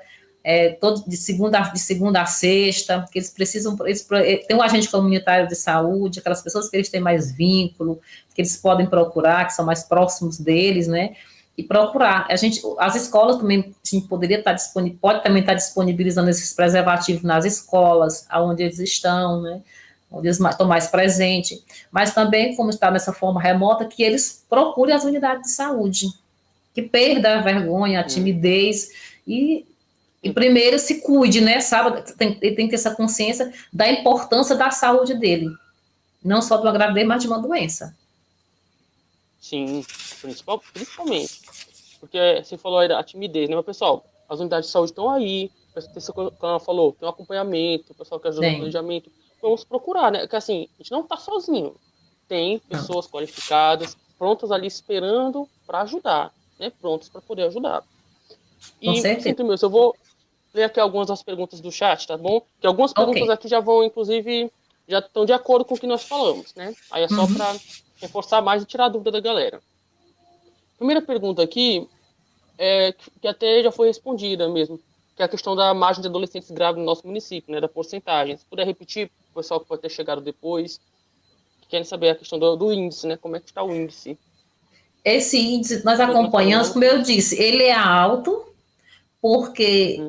de segunda a sexta, que eles precisam, tem um agente comunitário de saúde, aquelas pessoas que eles têm mais vínculo, que eles podem procurar, que são mais próximos deles, né? E procurar. As escolas também, a gente poderia estar pode também estar disponibilizando esses preservativos nas escolas, aonde eles estão, né? Onde eles estão mais presentes, mas também, como está nessa forma remota, que eles procurem as unidades de saúde, que perda a vergonha, a timidez e primeiro se cuide, né, sabe? Ele tem que ter essa consciência da importância da saúde dele. Não só de uma gravidez, mas de uma doença. Sim, principalmente. Porque você falou aí da timidez, né? Mas, pessoal, as unidades de saúde estão aí. Como ela falou, tem um acompanhamento, o pessoal que ajuda no planejamento. Vamos procurar, né? Porque assim, a gente não está sozinho. Tem pessoas qualificadas, prontas ali esperando para ajudar, né? Prontas para poder ajudar. E, sinto meu, eu vou ler aqui algumas das perguntas do chat, tá bom? Que algumas perguntas aqui já vão, inclusive, já estão de acordo com o que nós falamos, né? Aí é só para reforçar mais e tirar a dúvida da galera. Primeira pergunta aqui, que até já foi respondida mesmo, que é a questão da margem de adolescentes grávidos no nosso município, né? Da porcentagem. Se puder repetir, o pessoal que pode ter chegado depois, querem saber a questão do índice, né? Como é que está o índice? Esse índice, nós acompanhamos, como eu disse, ele é alto, porque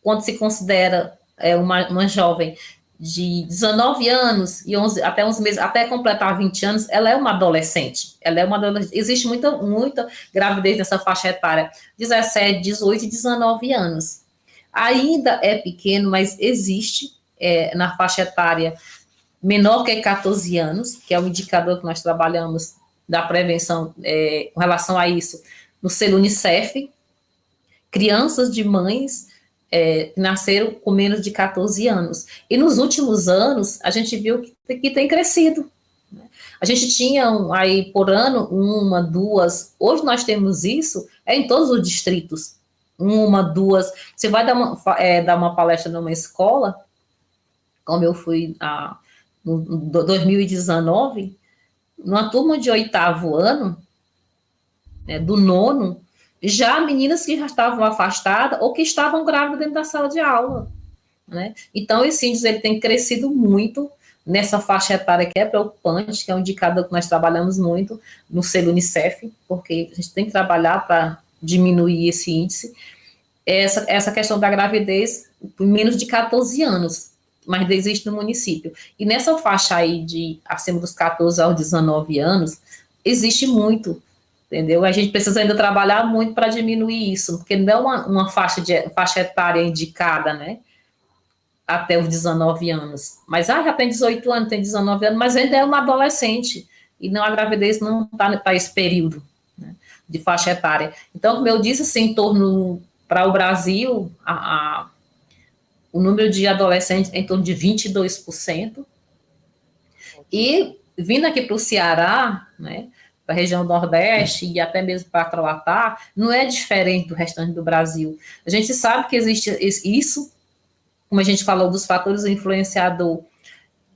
quando se considera uma jovem de 19 anos e 11, até uns meses, até completar 20 anos, ela é uma adolescente. Existe muita gravidez nessa faixa etária, 17, 18 e 19 anos. Ainda é pequeno, mas existe na faixa etária menor que 14 anos, que é o indicador que nós trabalhamos da prevenção com relação a isso, no selo Unicef, crianças de mães que nasceram com menos de 14 anos. E nos últimos anos, a gente viu que tem crescido. Né? A gente tinha aí por ano, 1, 2, hoje nós temos isso em todos os distritos. 1, 2, você vai dar uma palestra numa escola, como eu fui no 2019, numa turma de 8º ano, né, do 9º, já meninas que já estavam afastadas ou que estavam grávidas dentro da sala de aula. Né? Então, esse índice ele tem crescido muito nessa faixa etária que é preocupante, que é um indicador que nós trabalhamos muito no selo Unicef, porque a gente tem que trabalhar para diminuir esse índice. Essa questão da gravidez por menos de 14 anos, mas existe no município. E nessa faixa aí de acima dos 14 aos 19 anos, existe muito, entendeu? A gente precisa ainda trabalhar muito para diminuir isso, porque não é uma faixa etária indicada, né? Até os 19 anos. Mas já tem 18 anos, tem 19 anos, mas ainda é uma adolescente. E não, a gravidez não está para esse período, né, de faixa etária. Então, como eu disse, assim, em torno, para o Brasil, o número de adolescentes é em torno de 22%. E vindo aqui para o Ceará, né, para a região Nordeste e até mesmo para Croatá, não é diferente do restante do Brasil. A gente sabe que existe isso, como a gente falou dos fatores do influenciador,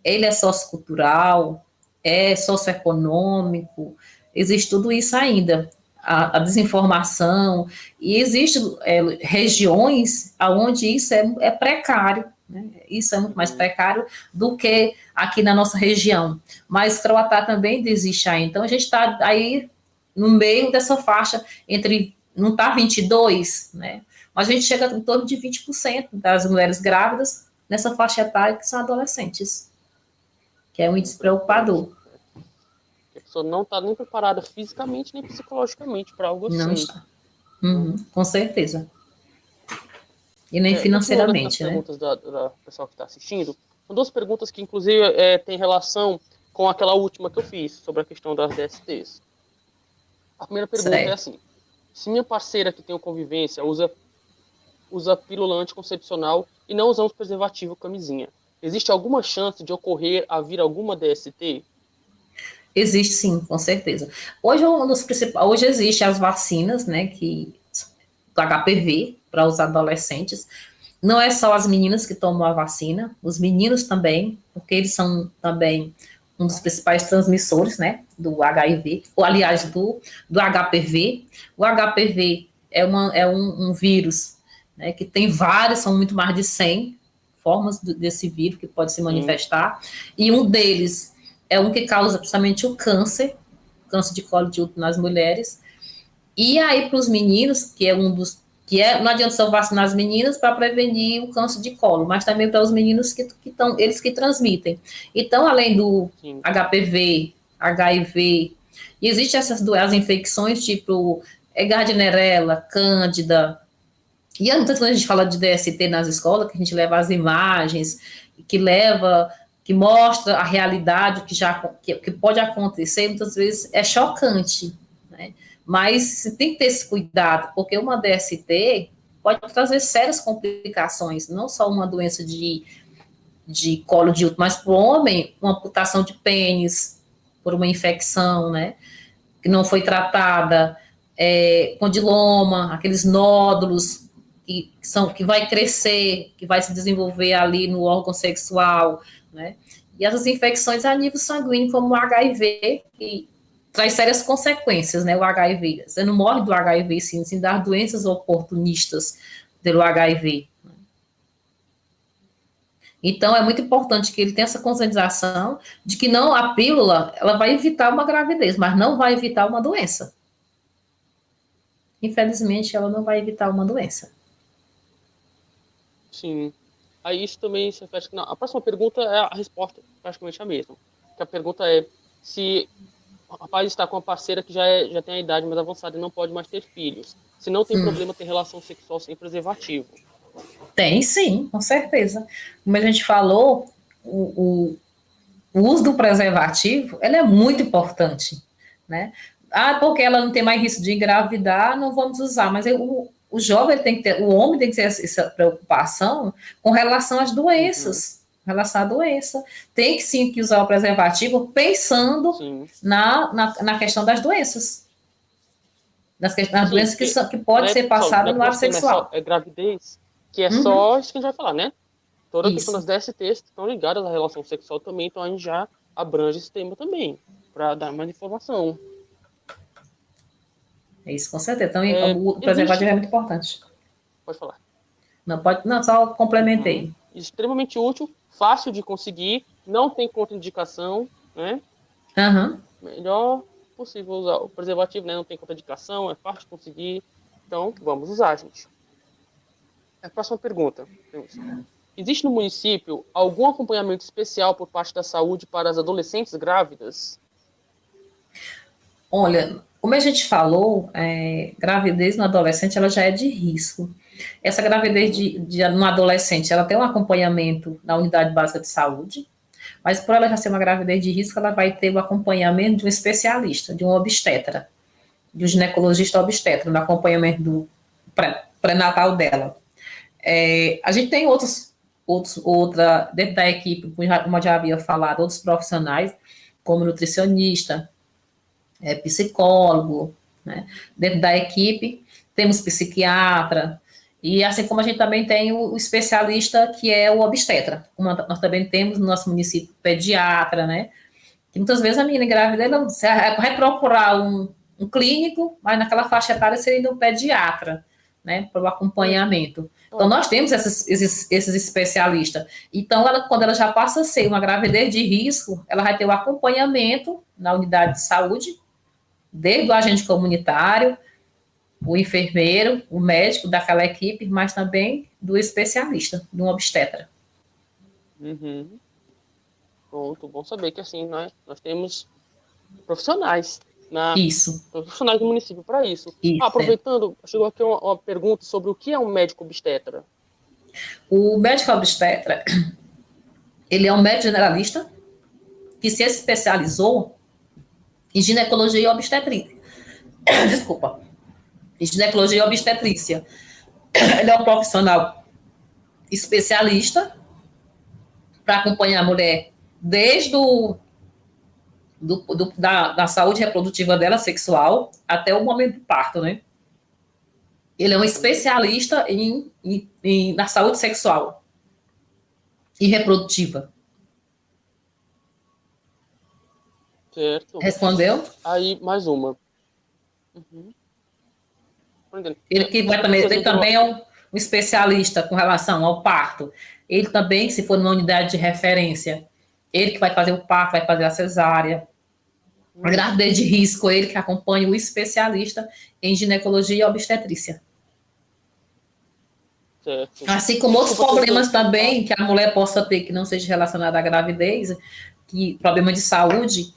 ele é sociocultural, é socioeconômico, existe tudo isso ainda, a desinformação, e existem regiões onde isso é precário, né? Isso é muito mais precário do que aqui na nossa região, mas Croatá também existe aí, então a gente está aí no meio dessa faixa, não está 22, né? Mas a gente chega em torno de 20% das mulheres grávidas nessa faixa etária que são adolescentes, que é um índice preocupador. A pessoa não está nem preparada fisicamente nem psicologicamente para algo assim. Não está. Com certeza. E nem financeiramente, né? Perguntas da pessoal que está assistindo. São 2 perguntas que, inclusive, têm relação com aquela última que eu fiz, sobre a questão das DSTs. A primeira pergunta é assim: se minha parceira que tem convivência usa pílula anticoncepcional e não usamos preservativo camisinha, existe alguma chance de vir alguma DST? Existe sim, com certeza. Hoje existem as vacinas, né, do HPV para os adolescentes. Não é só as meninas que tomam a vacina, os meninos também, porque eles são também um dos principais transmissores, né, do HIV, ou aliás, do HPV. O HPV é um vírus, né, que tem vários, são muito mais de 100 formas desse vírus que pode se manifestar, e um deles é um que causa principalmente o câncer de colo de útero nas mulheres, e aí para os meninos, não adianta só vacinar as meninas para prevenir o câncer de colo, mas também para os meninos eles que transmitem. Então, além do HPV, HIV, e existem as infecções tipo Gardnerella, Cândida, e tanto quando a gente fala de DST nas escolas, que a gente leva as imagens, que mostra a realidade que pode acontecer, muitas vezes é chocante, né? Mas você tem que ter esse cuidado, porque uma DST pode trazer sérias complicações, não só uma doença de colo de útero, mas para o homem, uma amputação de pênis por uma infecção, né, que não foi tratada, condiloma, aqueles nódulos que vai crescer, que vai se desenvolver ali no órgão sexual, né, e essas infecções a nível sanguíneo, como o HIV, que traz sérias consequências, né, o HIV. Você não morre do HIV, sim das doenças oportunistas pelo HIV. Então, é muito importante que ele tenha essa conscientização de que não, a pílula, ela vai evitar uma gravidez, mas não vai evitar uma doença. Infelizmente, ela não vai evitar uma doença. Sim. Aí isso também se reflete. A próxima pergunta é a resposta, praticamente a mesma. Que a pergunta é se o rapaz está com uma parceira que já tem a idade mais avançada e não pode mais ter filhos. Se não tem problema ter relação sexual sem preservativo. Tem sim, com certeza. Como a gente falou, o uso do preservativo, ele é muito importante, né? Ah, porque ela não tem mais risco de engravidar, não vamos usar. Mas o jovem ele tem que ter, o homem tem que ter essa preocupação com relação às doenças, com relação à doença. Tem que sim que usar o preservativo pensando na questão das doenças. Nas doenças que podem ser passadas no ato sexual. É gravidez, que é só isso que a gente vai falar, né? Toda a questão das DSTs estão ligadas à relação sexual também, então a gente já abrange esse tema também, para dar mais informação. É isso, com certeza. Então, o preservativo é muito importante. Pode falar. Não, só complementei. Extremamente útil, fácil de conseguir, não tem contraindicação, né? Melhor possível usar o preservativo, né? Não tem contraindicação, é fácil de conseguir. Então, vamos usar, gente. A próxima pergunta. Existe no município algum acompanhamento especial por parte da saúde para as adolescentes grávidas? Olha, como a gente falou, gravidez no adolescente ela já é de risco. Essa gravidez no adolescente, ela tem um acompanhamento na unidade básica de saúde, mas por ela já ser uma gravidez de risco, ela vai ter o acompanhamento de um especialista, de um obstetra, de um ginecologista obstetra, no acompanhamento do pré-natal dela. A gente tem dentro da equipe, como eu já havia falado, outros profissionais, como nutricionista, psicólogo, né? Dentro da equipe, temos psiquiatra, e assim como a gente também tem o especialista, que é o obstetra, como nós também temos no nosso município pediatra, né? Que muitas vezes a menina grávida vai procurar um clínico, mas naquela faixa etária seria um pediatra, né? Para o acompanhamento. Então, nós temos esses especialistas. Então, quando ela já passa a ser uma gravidez de risco, ela vai ter o acompanhamento na unidade de saúde, desde o agente comunitário, o enfermeiro, o médico daquela equipe, mas também do especialista, de um obstetra. Pronto, bom saber que assim, nós temos profissionais. Profissionais do município para isso. Aproveitando, chegou aqui uma pergunta sobre o que é um médico obstetra. O médico obstetra, ele é um médico generalista que se especializou em ginecologia e obstetrícia. Desculpa. Em ginecologia e obstetrícia. Ele é um profissional especialista para acompanhar a mulher desde da saúde reprodutiva dela, sexual, até o momento do parto, né? Ele é um especialista na saúde sexual e reprodutiva. Certo. Respondeu? Aí, mais uma. Ele também é um especialista com relação ao parto. Ele também, se for numa unidade de referência, ele que vai fazer o parto, vai fazer a cesárea. A gravidez de risco, ele que acompanha o especialista em ginecologia e obstetrícia. Certo. Assim como outros problemas também que a mulher possa ter que não seja relacionado à gravidez, que problema de saúde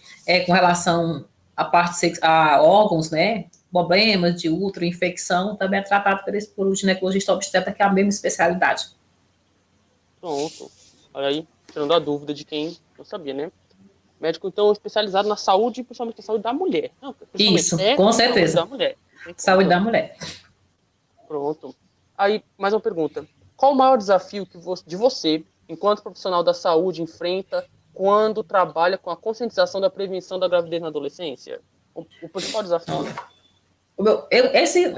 com relação a órgãos, né? Problemas de útero, infecção, também é tratado por um ginecologista obstetra, que é a mesma especialidade. Pronto. Olha aí, tirando a dúvida de quem não sabia, né? Médico, então, especializado na saúde, principalmente na saúde da mulher. Isso, com certeza. Saúde da mulher. Saúde da mulher. Pronto. Aí, mais uma pergunta. Qual o maior desafio de você, enquanto profissional da saúde, enfrenta quando trabalha com a conscientização da prevenção da gravidez na adolescência? O principal desafio? Esse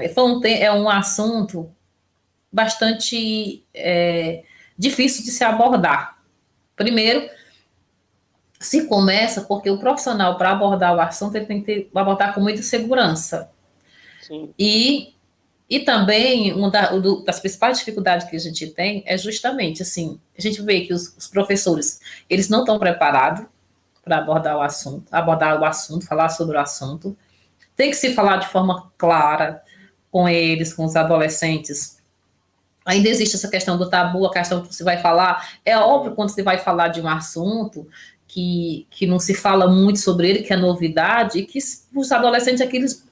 é um assunto bastante difícil de se abordar. Primeiro, se começa porque o profissional, para abordar o assunto, ele tem que abordar com muita segurança. Sim. E E também, das principais dificuldades que a gente tem é justamente, assim, a gente vê que os professores, eles não estão preparados para abordar o assunto, falar sobre o assunto. Tem que se falar de forma clara com eles, com os adolescentes. Ainda existe essa questão do tabu, a questão que você vai falar. É óbvio quando você vai falar de um assunto que não se fala muito sobre ele, que é novidade, e que os adolescentes, aqueles,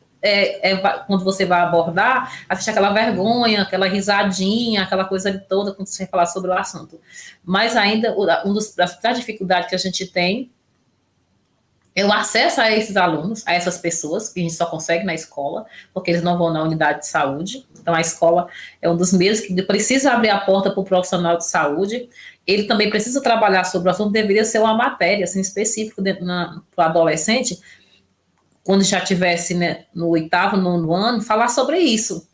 quando você vai abordar, assiste aquela vergonha, aquela risadinha, aquela coisa toda, quando você vai falar sobre o assunto. Mas ainda, das dificuldades que a gente tem é o acesso a esses alunos, a essas pessoas, que a gente só consegue na escola, porque eles não vão na unidade de saúde. Então, a escola é um dos meios que precisa abrir a porta para o profissional de saúde. Ele também precisa trabalhar sobre o assunto, deveria ser uma matéria assim, específica para o adolescente, quando já estivesse, né, no 8º, 9º ano, falar sobre isso.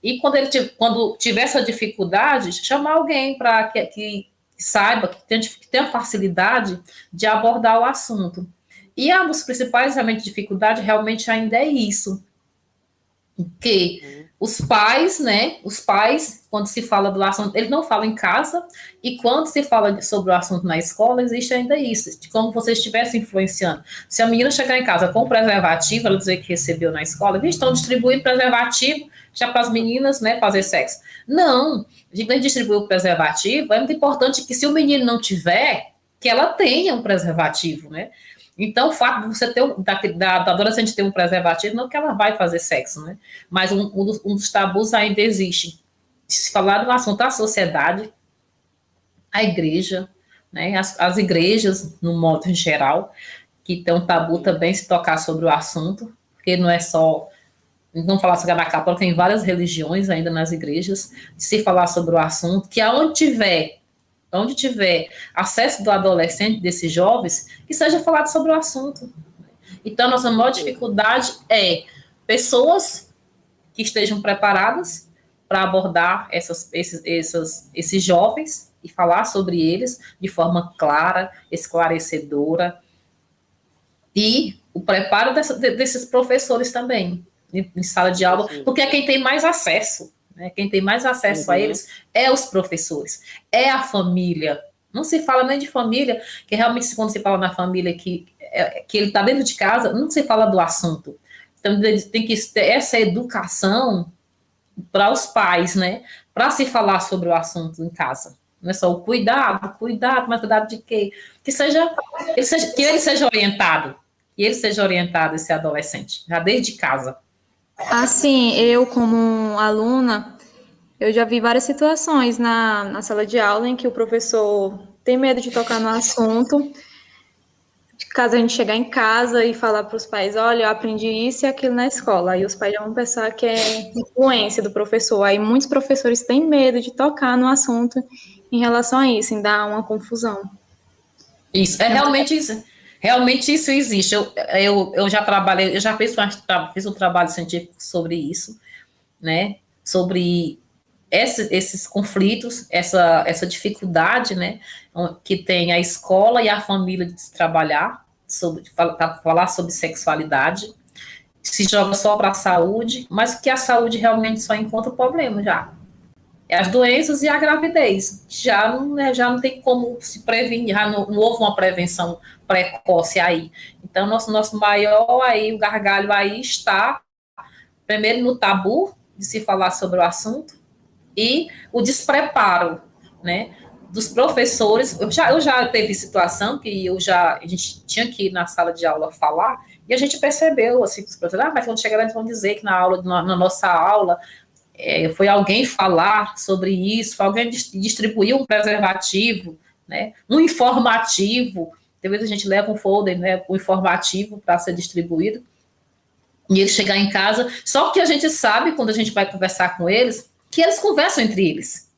E quando tiver essa dificuldade, chamar alguém para que saiba, que tenha facilidade de abordar o assunto. E uma das principais realmente dificuldades realmente ainda é isso, que os pais, quando se fala do assunto, eles não falam em casa, e quando se fala sobre o assunto na escola, existe ainda isso, de como você estivesse influenciando. Se a menina chegar em casa com preservativo, ela dizer que recebeu na escola, eles estão distribuindo preservativo já para as meninas, né, fazer sexo. Não, a gente distribui o preservativo, é muito importante que se o menino não tiver, que ela tenha um preservativo, né? Então, o fato de você ter da adolescente ter um preservativo, não é que ela vai fazer sexo, né? Mas um dos tabus ainda existe. Se falar do assunto da sociedade, a igreja, né? As igrejas, no modo em geral, que tem um tabu também se tocar sobre o assunto, porque não é só. Vamos falar sobre a católica, tem várias religiões ainda nas igrejas, de se falar sobre o assunto, que onde tiver acesso do adolescente, desses jovens, que seja falado sobre o assunto. Então, nossa maior dificuldade é pessoas que estejam preparadas para abordar esses jovens e falar sobre eles de forma clara, esclarecedora, e o preparo desses professores também, em sala de aula, porque é quem tem mais acesso. Quem tem mais acesso a eles é os professores, é a família. Não se fala nem de família, que realmente quando se fala na família que ele está dentro de casa, não se fala do assunto. Então tem que ter essa educação para os pais, né? Para se falar sobre o assunto em casa. Não é só o cuidado, mas cuidado de quê? Que ele seja orientado, esse adolescente, já desde casa. Assim, eu como aluna, eu já vi várias situações na sala de aula em que o professor tem medo de tocar no assunto, caso a gente chegar em casa e falar para os pais, olha, eu aprendi isso e aquilo na escola, aí os pais já vão pensar que é influência do professor, aí muitos professores têm medo de tocar no assunto em relação a isso, em dar uma confusão. Isso, realmente isso existe. Eu já trabalhei, eu já fiz um trabalho científico sobre isso, né? Sobre esses conflitos, essa dificuldade, né? Que tem a escola e a família de se trabalhar, falar sobre sexualidade. Se joga só para a saúde, mas que a saúde realmente só encontra o problema já. É as doenças e a gravidez. Já não tem como se prevenir, já não houve uma prevenção precoce aí. Então, nosso maior aí, o gargalho aí está, primeiro, no tabu de se falar sobre o assunto e o despreparo, né, dos professores. Eu já teve situação que a gente tinha que ir na sala de aula falar e a gente percebeu, assim, que os professores, mas quando chegar eles vão dizer que na nossa aula foi alguém falar sobre isso, foi alguém distribuir um preservativo, né, um informativo. Talvez a gente leva um folder, né, um informativo para ser distribuído, e ele chegar em casa. Só que a gente sabe, quando a gente vai conversar com eles, que eles conversam entre eles.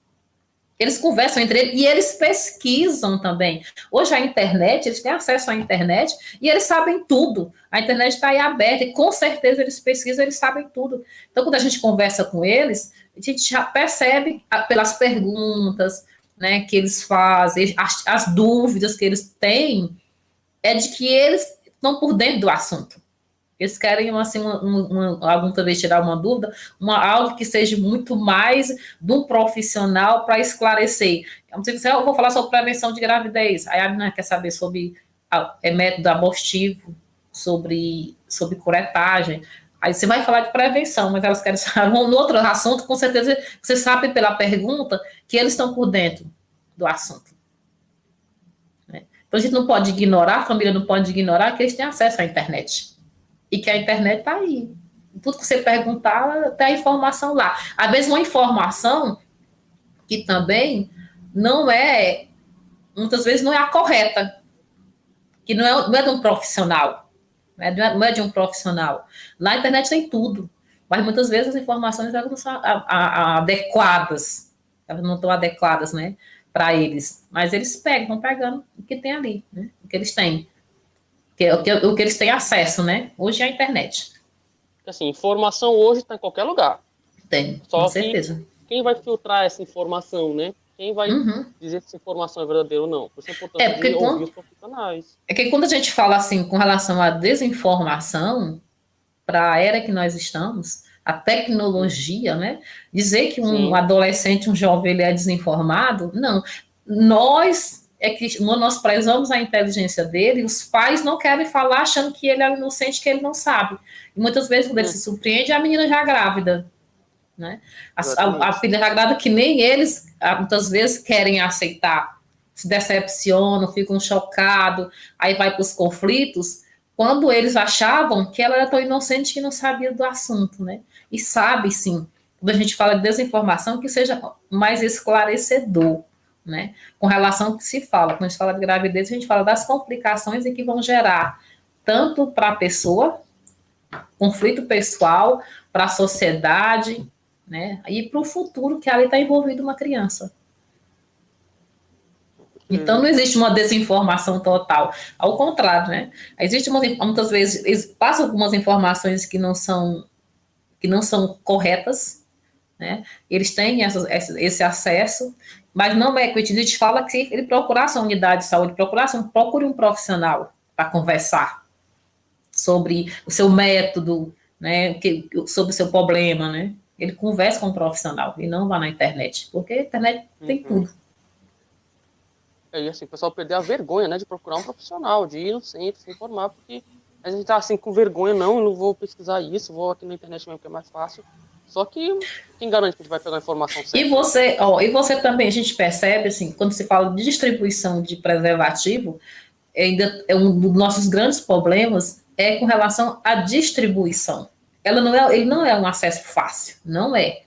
Eles conversam entre eles e eles pesquisam também. Hoje a internet, eles têm acesso à internet e eles sabem tudo. A internet está aí aberta e com certeza eles pesquisam, eles sabem tudo. Então, quando a gente conversa com eles, a gente já percebe pelas perguntas, né, que eles fazem, as dúvidas que eles têm, é de que eles estão por dentro do assunto. Eles querem, assim, algum talvez tirar uma dúvida, algo que seja muito mais de um profissional para esclarecer. Então, se eu vou falar sobre prevenção de gravidez, aí a menina quer saber sobre método abortivo, sobre curetagem. Aí você vai falar de prevenção, mas elas querem saber um outro assunto, com certeza você sabe pela pergunta que eles estão por dentro do assunto. Né? Então a gente não pode ignorar, a família não pode ignorar que eles têm acesso à internet. E que a internet está aí. Tudo que você perguntar, tem a informação lá. Às vezes uma informação que também não é, muitas vezes não é a correta, que não é de um profissional. Não é de um profissional. Na internet tem tudo, mas muitas vezes as informações elas não são adequadas, elas não estão adequadas, né, para eles. Mas eles vão pegando o que tem ali, né, o que eles têm, o que eles têm acesso, né? Hoje é a internet. Assim, informação hoje está em qualquer lugar. Tem, Só com certeza. Quem vai filtrar essa informação, né? Quem vai dizer se essa informação é verdadeira ou não? Por isso é importante ouvir os profissionais. É que quando a gente fala assim com relação à desinformação, para a era que nós estamos, a tecnologia, né? Dizer que um adolescente, um jovem, ele é desinformado, não. Nós prezamos a inteligência dele, os pais não querem falar achando que ele é inocente, que ele não sabe. E muitas vezes, quando ele se surpreende, a menina já grávida. Né? A filha já grávida que nem eles, muitas vezes, querem aceitar. Se decepcionam, ficam chocados, aí vai para os conflitos, quando eles achavam que ela era tão inocente que não sabia do assunto, né? E sabe, sim, quando a gente fala de desinformação, que seja mais esclarecedor, né? Com relação ao que se fala. Quando a gente fala de gravidez, a gente fala das complicações que vão gerar, tanto para a pessoa, conflito pessoal, para a sociedade, né? E para o futuro que ali está envolvido uma criança. Então, não existe uma desinformação total. Ao contrário, né? Existe muitas vezes, eles passam algumas informações que não são corretas, né? Eles têm esse acesso, mas não é que a gente fala que se ele procurasse uma unidade de saúde, procure um profissional para conversar sobre o seu método, né? Sobre o seu problema, né? Ele conversa com um profissional e não vá na internet, porque a internet tem tudo. E assim, o pessoal perder a vergonha, né, de procurar um profissional, de ir no centro, se informar, porque a gente tá assim com vergonha, não vou pesquisar isso, vou aqui na internet mesmo que é mais fácil. Só que quem garante que a gente vai pegar a informação certa? E você também, a gente percebe, assim, quando se fala de distribuição de preservativo, ainda é um dos nossos grandes problemas com relação à distribuição. Ele não é um acesso fácil, não é.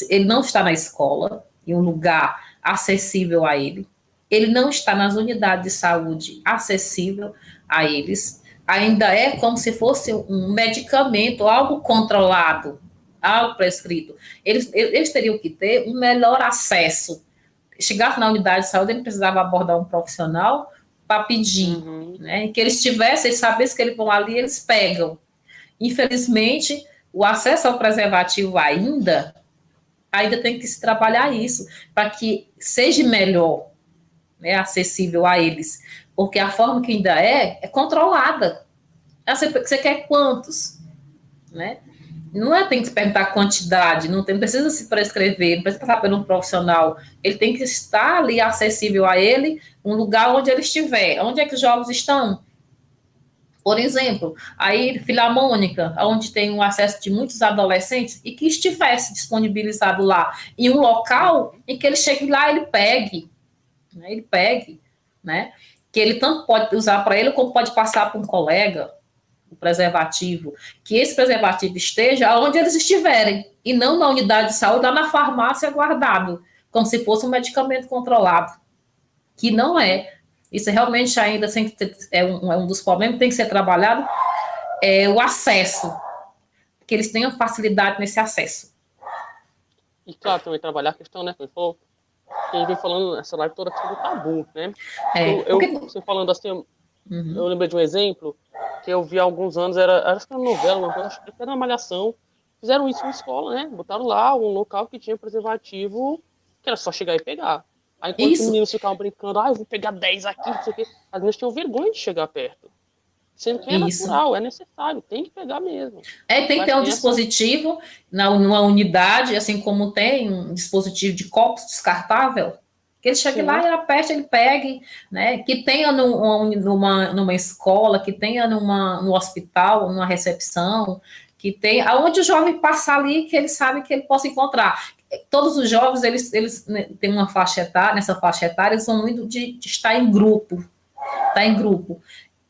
Ele não está na escola, em um lugar acessível a ele. Ele não está nas unidades de saúde acessível a eles. Ainda é como se fosse um medicamento, algo controlado, algo prescrito. Eles teriam que ter um melhor acesso. Chegar na unidade de saúde, ele precisava abordar um profissional para pedir, né? Que eles sabessem que eles vão ali, eles pegam. Infelizmente, o acesso ao preservativo ainda tem que se trabalhar isso, para que seja melhor, né, acessível a eles, porque a forma que ainda é controlada. Você quer quantos? Né? Não tem que se perguntar a quantidade, não precisa se prescrever, não precisa passar por um profissional, ele tem que estar ali acessível a ele, um lugar onde ele estiver. Onde é que os jovens estão? Por exemplo, aí Filarmônica, onde tem um acesso de muitos adolescentes, e que estivesse disponibilizado lá, em um local em que ele chegue lá, ele pegue, né? Que ele tanto pode usar para ele, como pode passar para um colega, o preservativo, que esse preservativo esteja onde eles estiverem, e não na unidade de saúde, lá na farmácia guardado, como se fosse um medicamento controlado, que não é. Isso realmente ainda é um dos problemas que tem que ser trabalhado, o acesso, que eles tenham facilidade nesse acesso. E claro, também trabalhar a questão, né, quem vem falando essa live toda sobre o tabu, né? Você falando assim, eu lembrei de um exemplo que eu vi há alguns anos, acho que era uma novela, acho que era uma malhação, fizeram isso na escola, né? Botaram lá um local que tinha preservativo, que era só chegar e pegar. Aí enquanto os meninos ficavam brincando, eu vou pegar 10 aqui, não sei o quê, as meninas tinham vergonha de chegar perto. Sendo que é natural, é necessário, tem que pegar mesmo. Tem que ter um dispositivo numa unidade, assim como tem um dispositivo de copos descartável, que ele chegue lá e aperte, ele pegue, né? Que tenha numa escola, que tenha no hospital, numa recepção, que tenha, aonde o jovem passar ali, que ele sabe que ele possa encontrar. Todos os jovens, eles têm uma faixa etária, nessa faixa etária, eles são muito de estar em grupo, tá em grupo.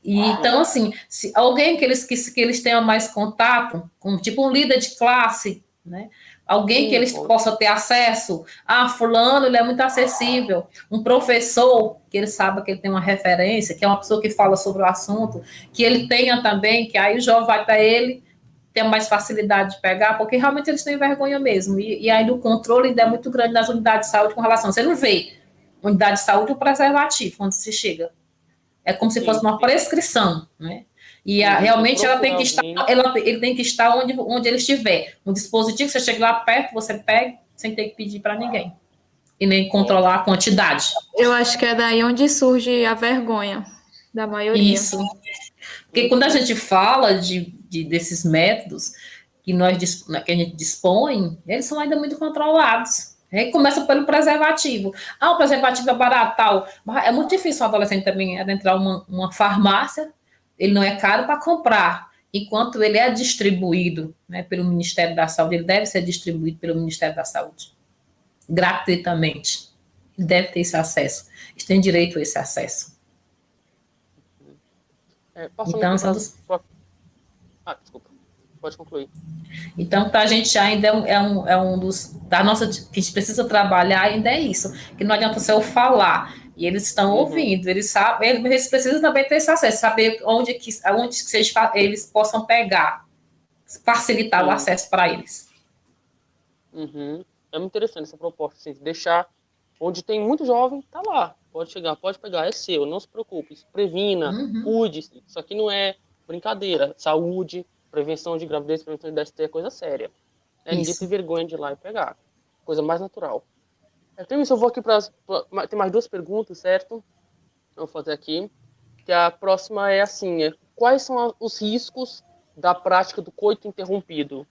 E, então, assim, se alguém que eles tenham mais contato, com tipo um líder de classe, né? Alguém que eles possam ter acesso. Fulano, ele é muito acessível. Um professor, que ele saiba que ele tem uma referência, que é uma pessoa que fala sobre o assunto, que ele tenha também, que aí o jovem vai para ele ter mais facilidade de pegar, porque realmente eles têm vergonha mesmo. E aí o controle ainda é muito grande nas unidades de saúde com relação. Você não vê unidade de saúde o preservativo quando se chega. É como se fosse uma prescrição, né? E realmente ela tem que estar, ele tem que estar onde ele estiver. Um dispositivo, você chega lá perto, você pega, sem ter que pedir para ninguém. E nem controlar a quantidade. Eu acho que é daí onde surge a vergonha da maioria. Isso. Porque quando a gente fala desses métodos que a gente dispõe, eles são ainda muito controlados. Aí começa pelo preservativo. O preservativo é barato, tal. É muito difícil o adolescente também adentrar uma farmácia, ele não é caro para comprar. Enquanto ele é distribuído, né, pelo Ministério da Saúde, ele deve ser distribuído pelo Ministério da Saúde, gratuitamente. Ele deve ter esse acesso. Eles têm direito a esse acesso. Então, desculpa. Pode concluir. Então, para a gente ainda é um dos da nossa que a gente precisa trabalhar ainda é isso, que não adianta só eu falar e eles estão ouvindo, eles sabem, eles precisam também ter esse acesso, saber onde eles possam pegar, facilitar o acesso para eles. É muito interessante essa proposta, assim, deixar onde tem muito jovem, tá lá, pode chegar, pode pegar, é seu, não se preocupe, previna, cuide-se, isso aqui não é brincadeira, saúde, prevenção de gravidez, prevenção de DST é coisa séria. Ninguém tem vergonha de ir lá e pegar. Coisa mais natural. Eu vou aqui tem mais 2 perguntas, certo? Eu vou fazer aqui. Que a próxima é assim, quais são os riscos da prática do coito interrompido?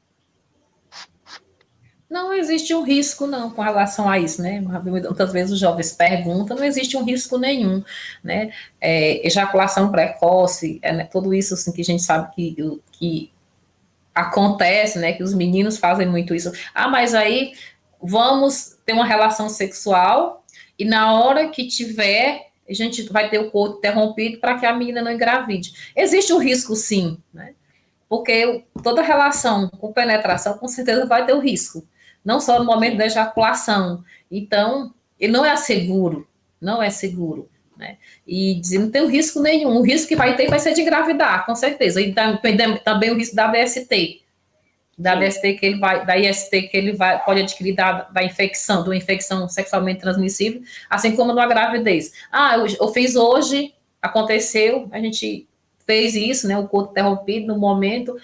Não existe um risco, não, com relação a isso, né? Muitas vezes os jovens perguntam, não existe um risco nenhum, né? Ejaculação precoce, né? Tudo isso assim, que a gente sabe que acontece, né? Que os meninos fazem muito isso. Mas aí vamos ter uma relação sexual e na hora que tiver, a gente vai ter o coito interrompido para que a menina não engravide. Existe um risco, sim, né? Porque toda relação com penetração, com certeza, vai ter o risco. Não só no momento da ejaculação. Então, ele não é seguro. Não é seguro. Né? E não tem risco nenhum. O risco que vai ter vai ser de engravidar, com certeza. E também o risco da DST. Da DST que ele vai, da IST que ele pode adquirir da infecção, de uma infecção sexualmente transmissível, assim como da gravidez. Eu fiz hoje, aconteceu, a gente fez isso, né? O coito interrompido no momento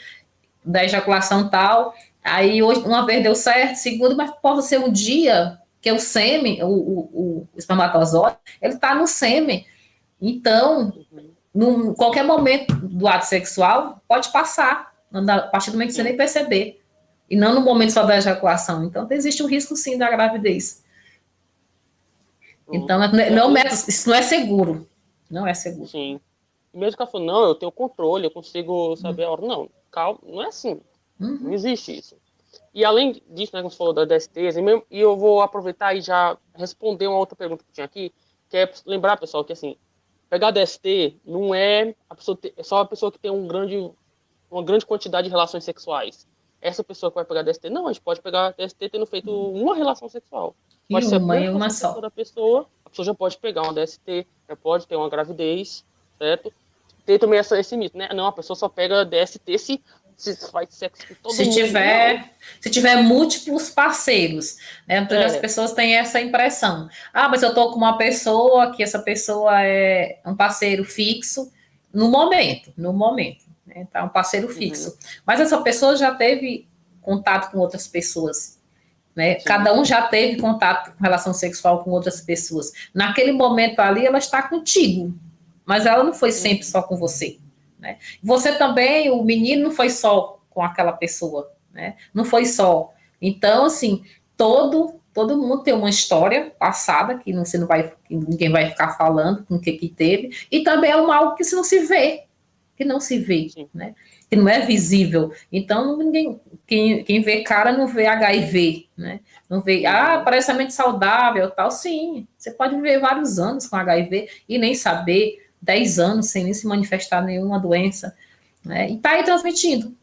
da ejaculação tal. Aí, hoje, uma vez deu certo, segunda, mas pode ser um dia que o sêmen, o espermatozoide, ele está no sêmen. Então, qualquer momento do ato sexual, pode passar, a partir do momento que você nem perceber. E não no momento só da ejaculação. Então, existe um risco, sim, da gravidez. Então, isso não é seguro. Não é seguro. Sim. Mesmo que ela falou, não, eu tenho controle, eu consigo saber a hora. Não, calma, não é assim. Não existe isso. E além disso, né, como você falou da DSTs, e eu vou aproveitar e já responder uma outra pergunta que tinha aqui, que é lembrar, pessoal, que assim, pegar DST não é só a pessoa que tem uma grande quantidade de relações sexuais. Essa pessoa que vai pegar DST, não, a gente pode pegar DST tendo feito uma relação sexual. Pode ser uma só. A pessoa já pode pegar uma DST, já pode ter uma gravidez, certo? Tem também esse mito, né? Não, a pessoa só pega DST se faz sexo com todo mundo. Se tiver múltiplos parceiros, né? Então, as pessoas têm essa impressão. Mas eu tô com uma pessoa que essa pessoa é um parceiro fixo no momento, né? Tá um parceiro fixo. Mas essa pessoa já teve contato com outras pessoas, né? Cada um já teve contato com relação sexual com outras pessoas. Naquele momento ali, ela está contigo, mas ela não foi sempre só com você. né? Você também, o menino não foi só com aquela pessoa, né? Não foi só. Então, assim, todo mundo tem uma história passada que você não vai, que ninguém vai ficar falando com o que teve, e também é um algo que se não se vê, que não se vê, Sim. né? Que não é visível. Então, ninguém, quem vê cara não vê HIV, né? Não vê, parece mente saudável, tal. Sim, você pode viver vários anos com HIV e nem saber, 10 anos sem nem se manifestar nenhuma doença, né? E tá aí transmitindo.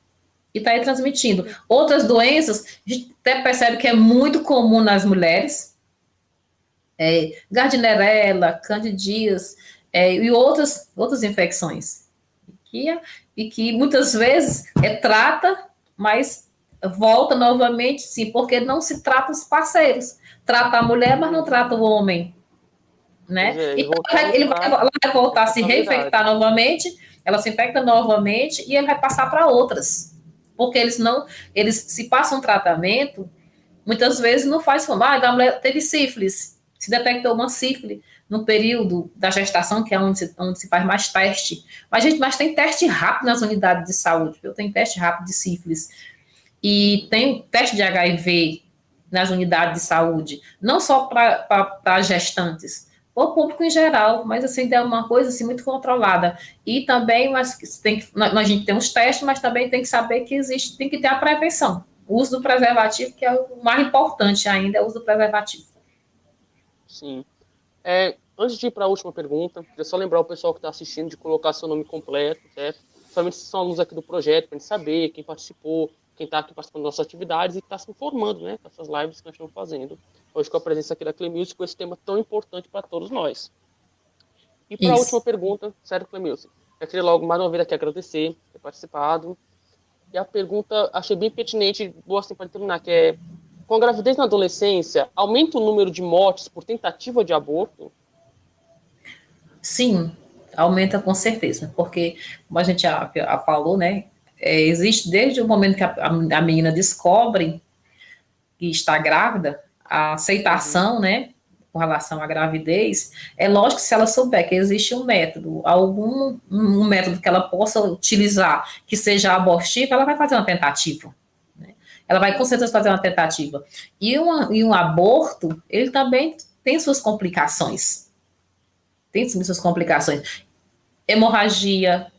Outras doenças, a gente até percebe que é muito comum nas mulheres, Gardnerella, candidíase, e outras infecções. E que muitas vezes trata, mas volta novamente, sim, porque não se trata os parceiros. Trata a mulher, mas não trata o homem, né? Então, ela vai voltar a se reinfectar novamente, ela se infecta novamente e ele vai passar para outras. Porque eles se passam um tratamento, muitas vezes não faz como, a mulher teve sífilis, se detectou uma sífilis no período da gestação, que é onde se faz mais teste. Mas tem teste rápido nas unidades de saúde, viu? Tem teste rápido de sífilis. E tem teste de HIV nas unidades de saúde, não só para gestantes, para o público em geral, mas assim, é uma coisa assim, muito controlada. E também, a gente tem os testes, mas também tem que saber que tem que ter a prevenção. O uso do preservativo, que é o mais importante ainda, é o uso do preservativo. Sim. Antes de ir para a última pergunta, queria só lembrar o pessoal que está assistindo de colocar seu nome completo, certo? Somente se são alunos aqui do projeto, para a gente saber quem participou, quem está aqui participando das nossas atividades e está se informando, né, com essas lives que nós estamos fazendo. Hoje com a presença aqui da Clemilce, com esse tema tão importante para todos nós. E para a última pergunta, sério, Clemilce, eu queria logo mais uma vez aqui agradecer por ter participado. E a pergunta achei bem pertinente, boa assim para terminar, que é: com a gravidez na adolescência, aumenta o número de mortes por tentativa de aborto? Sim, aumenta com certeza, porque, como a gente já falou, né, existe desde o momento que a menina descobre que está grávida, a aceitação, né, com relação à gravidez, é lógico que se ela souber que existe um método, um método que ela possa utilizar que seja abortivo, ela vai fazer uma tentativa. Né? Ela vai com certeza fazer uma tentativa. E um aborto, ele também tem suas complicações. Tem suas complicações. Hemorragia,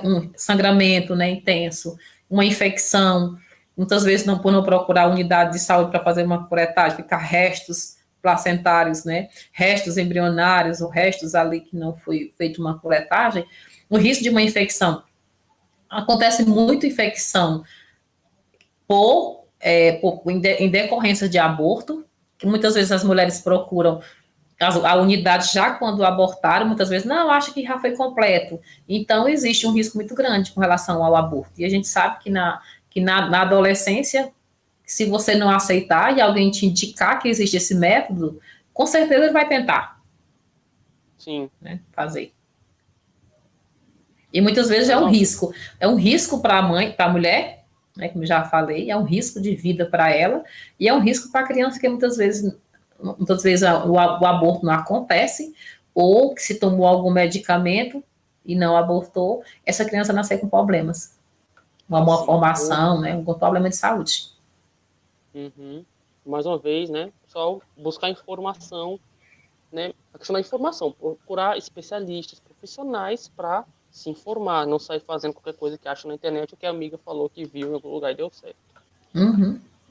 um sangramento, né, intenso, uma infecção, muitas vezes por não procurar unidade de saúde para fazer uma curetagem, ficar restos placentários, né, restos embrionários, ou restos ali que não foi feita uma curetagem, o risco de uma infecção. Acontece muito infecção em decorrência de aborto, que muitas vezes as mulheres procuram a unidade já quando abortaram, muitas vezes, não, acha que já foi completo. Então, existe um risco muito grande com relação ao aborto. E a gente sabe que na adolescência, se você não aceitar e alguém te indicar que existe esse método, com certeza ele vai tentar. Sim. Né, fazer. E muitas vezes é um risco. É um risco para a mãe, para a mulher, né, como já falei, é um risco de vida para ela, e é um risco para a criança, que muitas vezes o aborto não acontece, ou que se tomou algum medicamento e não abortou, essa criança nasce com problemas. Uma boa formação, né, algum problema de saúde. Mais uma vez, né, só buscar informação, né, a questão da informação, procurar especialistas, profissionais para se informar, não sair fazendo qualquer coisa que acha na internet ou que a amiga falou que viu em algum lugar e deu certo.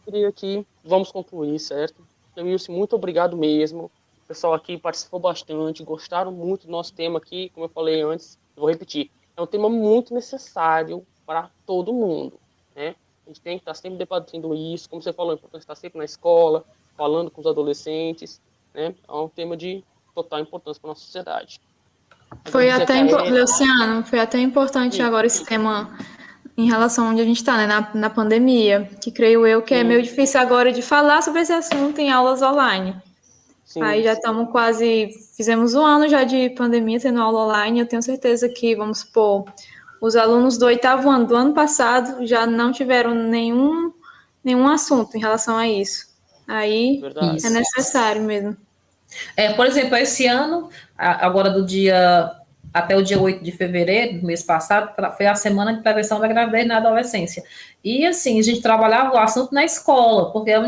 Queria que vamos concluir, certo? Clemilce, muito obrigado mesmo. O pessoal aqui participou bastante, gostaram muito do nosso tema aqui, como eu falei antes, eu vou repetir, é um tema muito necessário para todo mundo, né? A gente tem que estar sempre debatendo isso, como você falou, é importante estar sempre na escola, falando com os adolescentes, né? É um tema de total importância para a nossa sociedade. Luciano, foi até importante agora esse tema em relação a onde a gente está, né, na pandemia, que creio eu que é meio difícil agora de falar sobre esse assunto em aulas online. Aí já estamos fizemos um ano já de pandemia tendo aula online, eu tenho certeza que, vamos supor, os alunos do 8º ano do ano passado já não tiveram nenhum assunto em relação a isso. Aí é necessário mesmo. Por exemplo, esse ano, agora do dia até o dia 8 de fevereiro do mês passado, foi a semana de prevenção da gravidez na adolescência. E, assim, a gente trabalhava o assunto na escola, porque a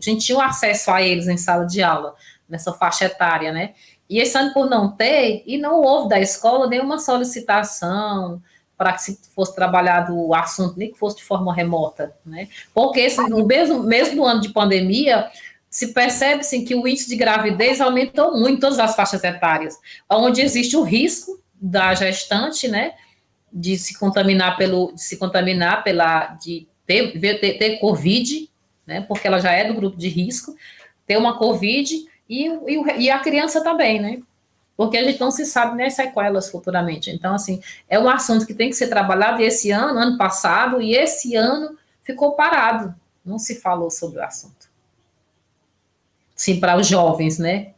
gente tinha acesso a eles em sala de aula, nessa faixa etária, né? E esse ano, por não ter, e não houve da escola nenhuma solicitação para que se fosse trabalhado o assunto, nem que fosse de forma remota, né? Porque no mesmo ano de pandemia, se percebe assim, que o índice de gravidez aumentou muito em todas as faixas etárias, onde existe o risco da gestante, né, de se contaminar de ter Covid, né, porque ela já é do grupo de risco, ter uma Covid e a criança também, né, porque a gente não se sabe nem as sequelas futuramente. Então, assim, é um assunto que tem que ser trabalhado, e esse ano passado, e esse ano ficou parado, não se falou sobre o assunto. Sim, para os jovens, né?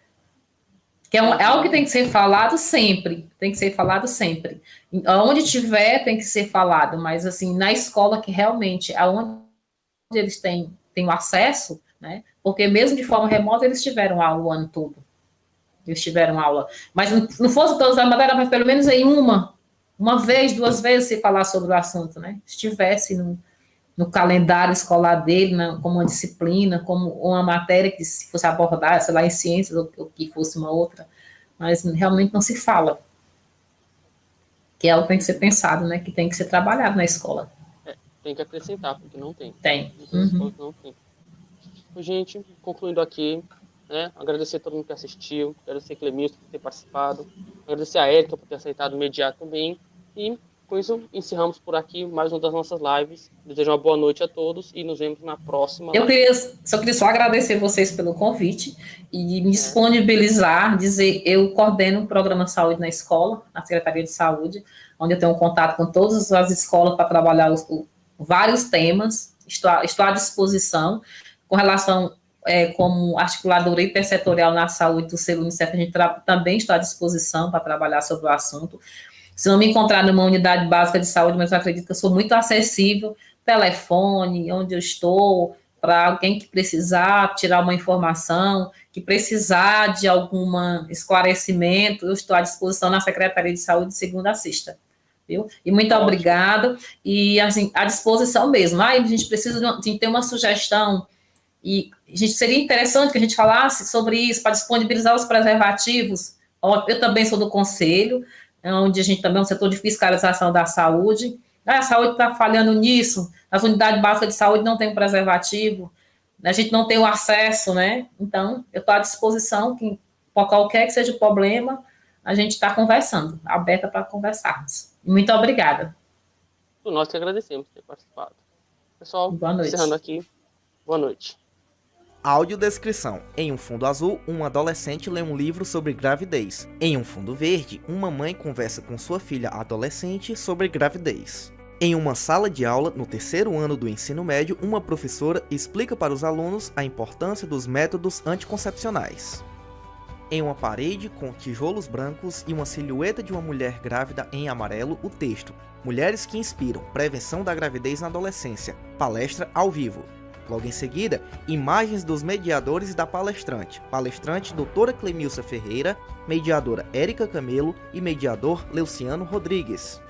Que é algo que tem que ser falado sempre, tem que ser falado sempre. Onde tiver, tem que ser falado, mas assim, na escola que realmente, aonde eles têm o acesso, né? Porque mesmo de forma remota, eles tiveram aula o ano todo. Eles tiveram aula. Mas não fosse todas as matérias, mas pelo menos em uma vez, 2 vezes se falar sobre o assunto, né? Estivesse no calendário escolar dele, como uma disciplina, como uma matéria que se fosse abordar, sei lá, em ciências, ou que fosse uma outra, mas realmente não se fala. Que é algo que tem que ser pensado, né, que tem que ser trabalhado na escola. Tem que acrescentar, porque não tem. Tem. Não tem. Gente, concluindo aqui, né, agradecer a todo mundo que assistiu, agradecer a Clemilson por ter participado, agradecer a Érica por ter aceitado mediar também, e com isso, encerramos por aqui mais uma das nossas lives. Desejo uma boa noite a todos e nos vemos na próxima. Eu queria só agradecer vocês pelo convite e me disponibilizar, dizer, eu coordeno o programa Saúde na Escola, na Secretaria de Saúde, onde eu tenho um contato com todas as escolas para trabalhar vários temas. Estou à disposição. Com relação como articuladora intersetorial na saúde do selo Unicef, a gente também está à disposição para trabalhar sobre o assunto. Se não me encontrar numa unidade básica de saúde, mas eu acredito que eu sou muito acessível, telefone, onde eu estou, para alguém que precisar tirar uma informação, que precisar de algum esclarecimento, eu estou à disposição na Secretaria de Saúde de segunda a sexta. Viu? E muito obrigada, e assim, à disposição mesmo. A gente precisa de ter uma sugestão, e seria interessante que a gente falasse sobre isso, para disponibilizar os preservativos. Eu também sou do conselho, onde a gente também é um setor de fiscalização da saúde. A saúde está falhando nisso, as unidades básicas de saúde não tem preservativo, a gente não tem o acesso, né? Então, eu estou à disposição, que, por qualquer que seja o problema, a gente está conversando, aberta para conversarmos. Muito obrigada. Nós que agradecemos por ter participado. Pessoal, encerrando aqui, boa noite. Audiodescrição. Em um fundo azul, um adolescente lê um livro sobre gravidez. Em um fundo verde, uma mãe conversa com sua filha adolescente sobre gravidez. Em uma sala de aula, no 3º ano do ensino médio, uma professora explica para os alunos a importância dos métodos anticoncepcionais. Em uma parede com tijolos brancos e uma silhueta de uma mulher grávida em amarelo, o texto: Mulheres que inspiram, prevenção da gravidez na adolescência, palestra ao vivo. Logo em seguida, imagens dos mediadores da palestrante. Palestrante doutora Clemilson Ferreira, mediadora Érica Camelo e mediador Leuciano Rodrigues.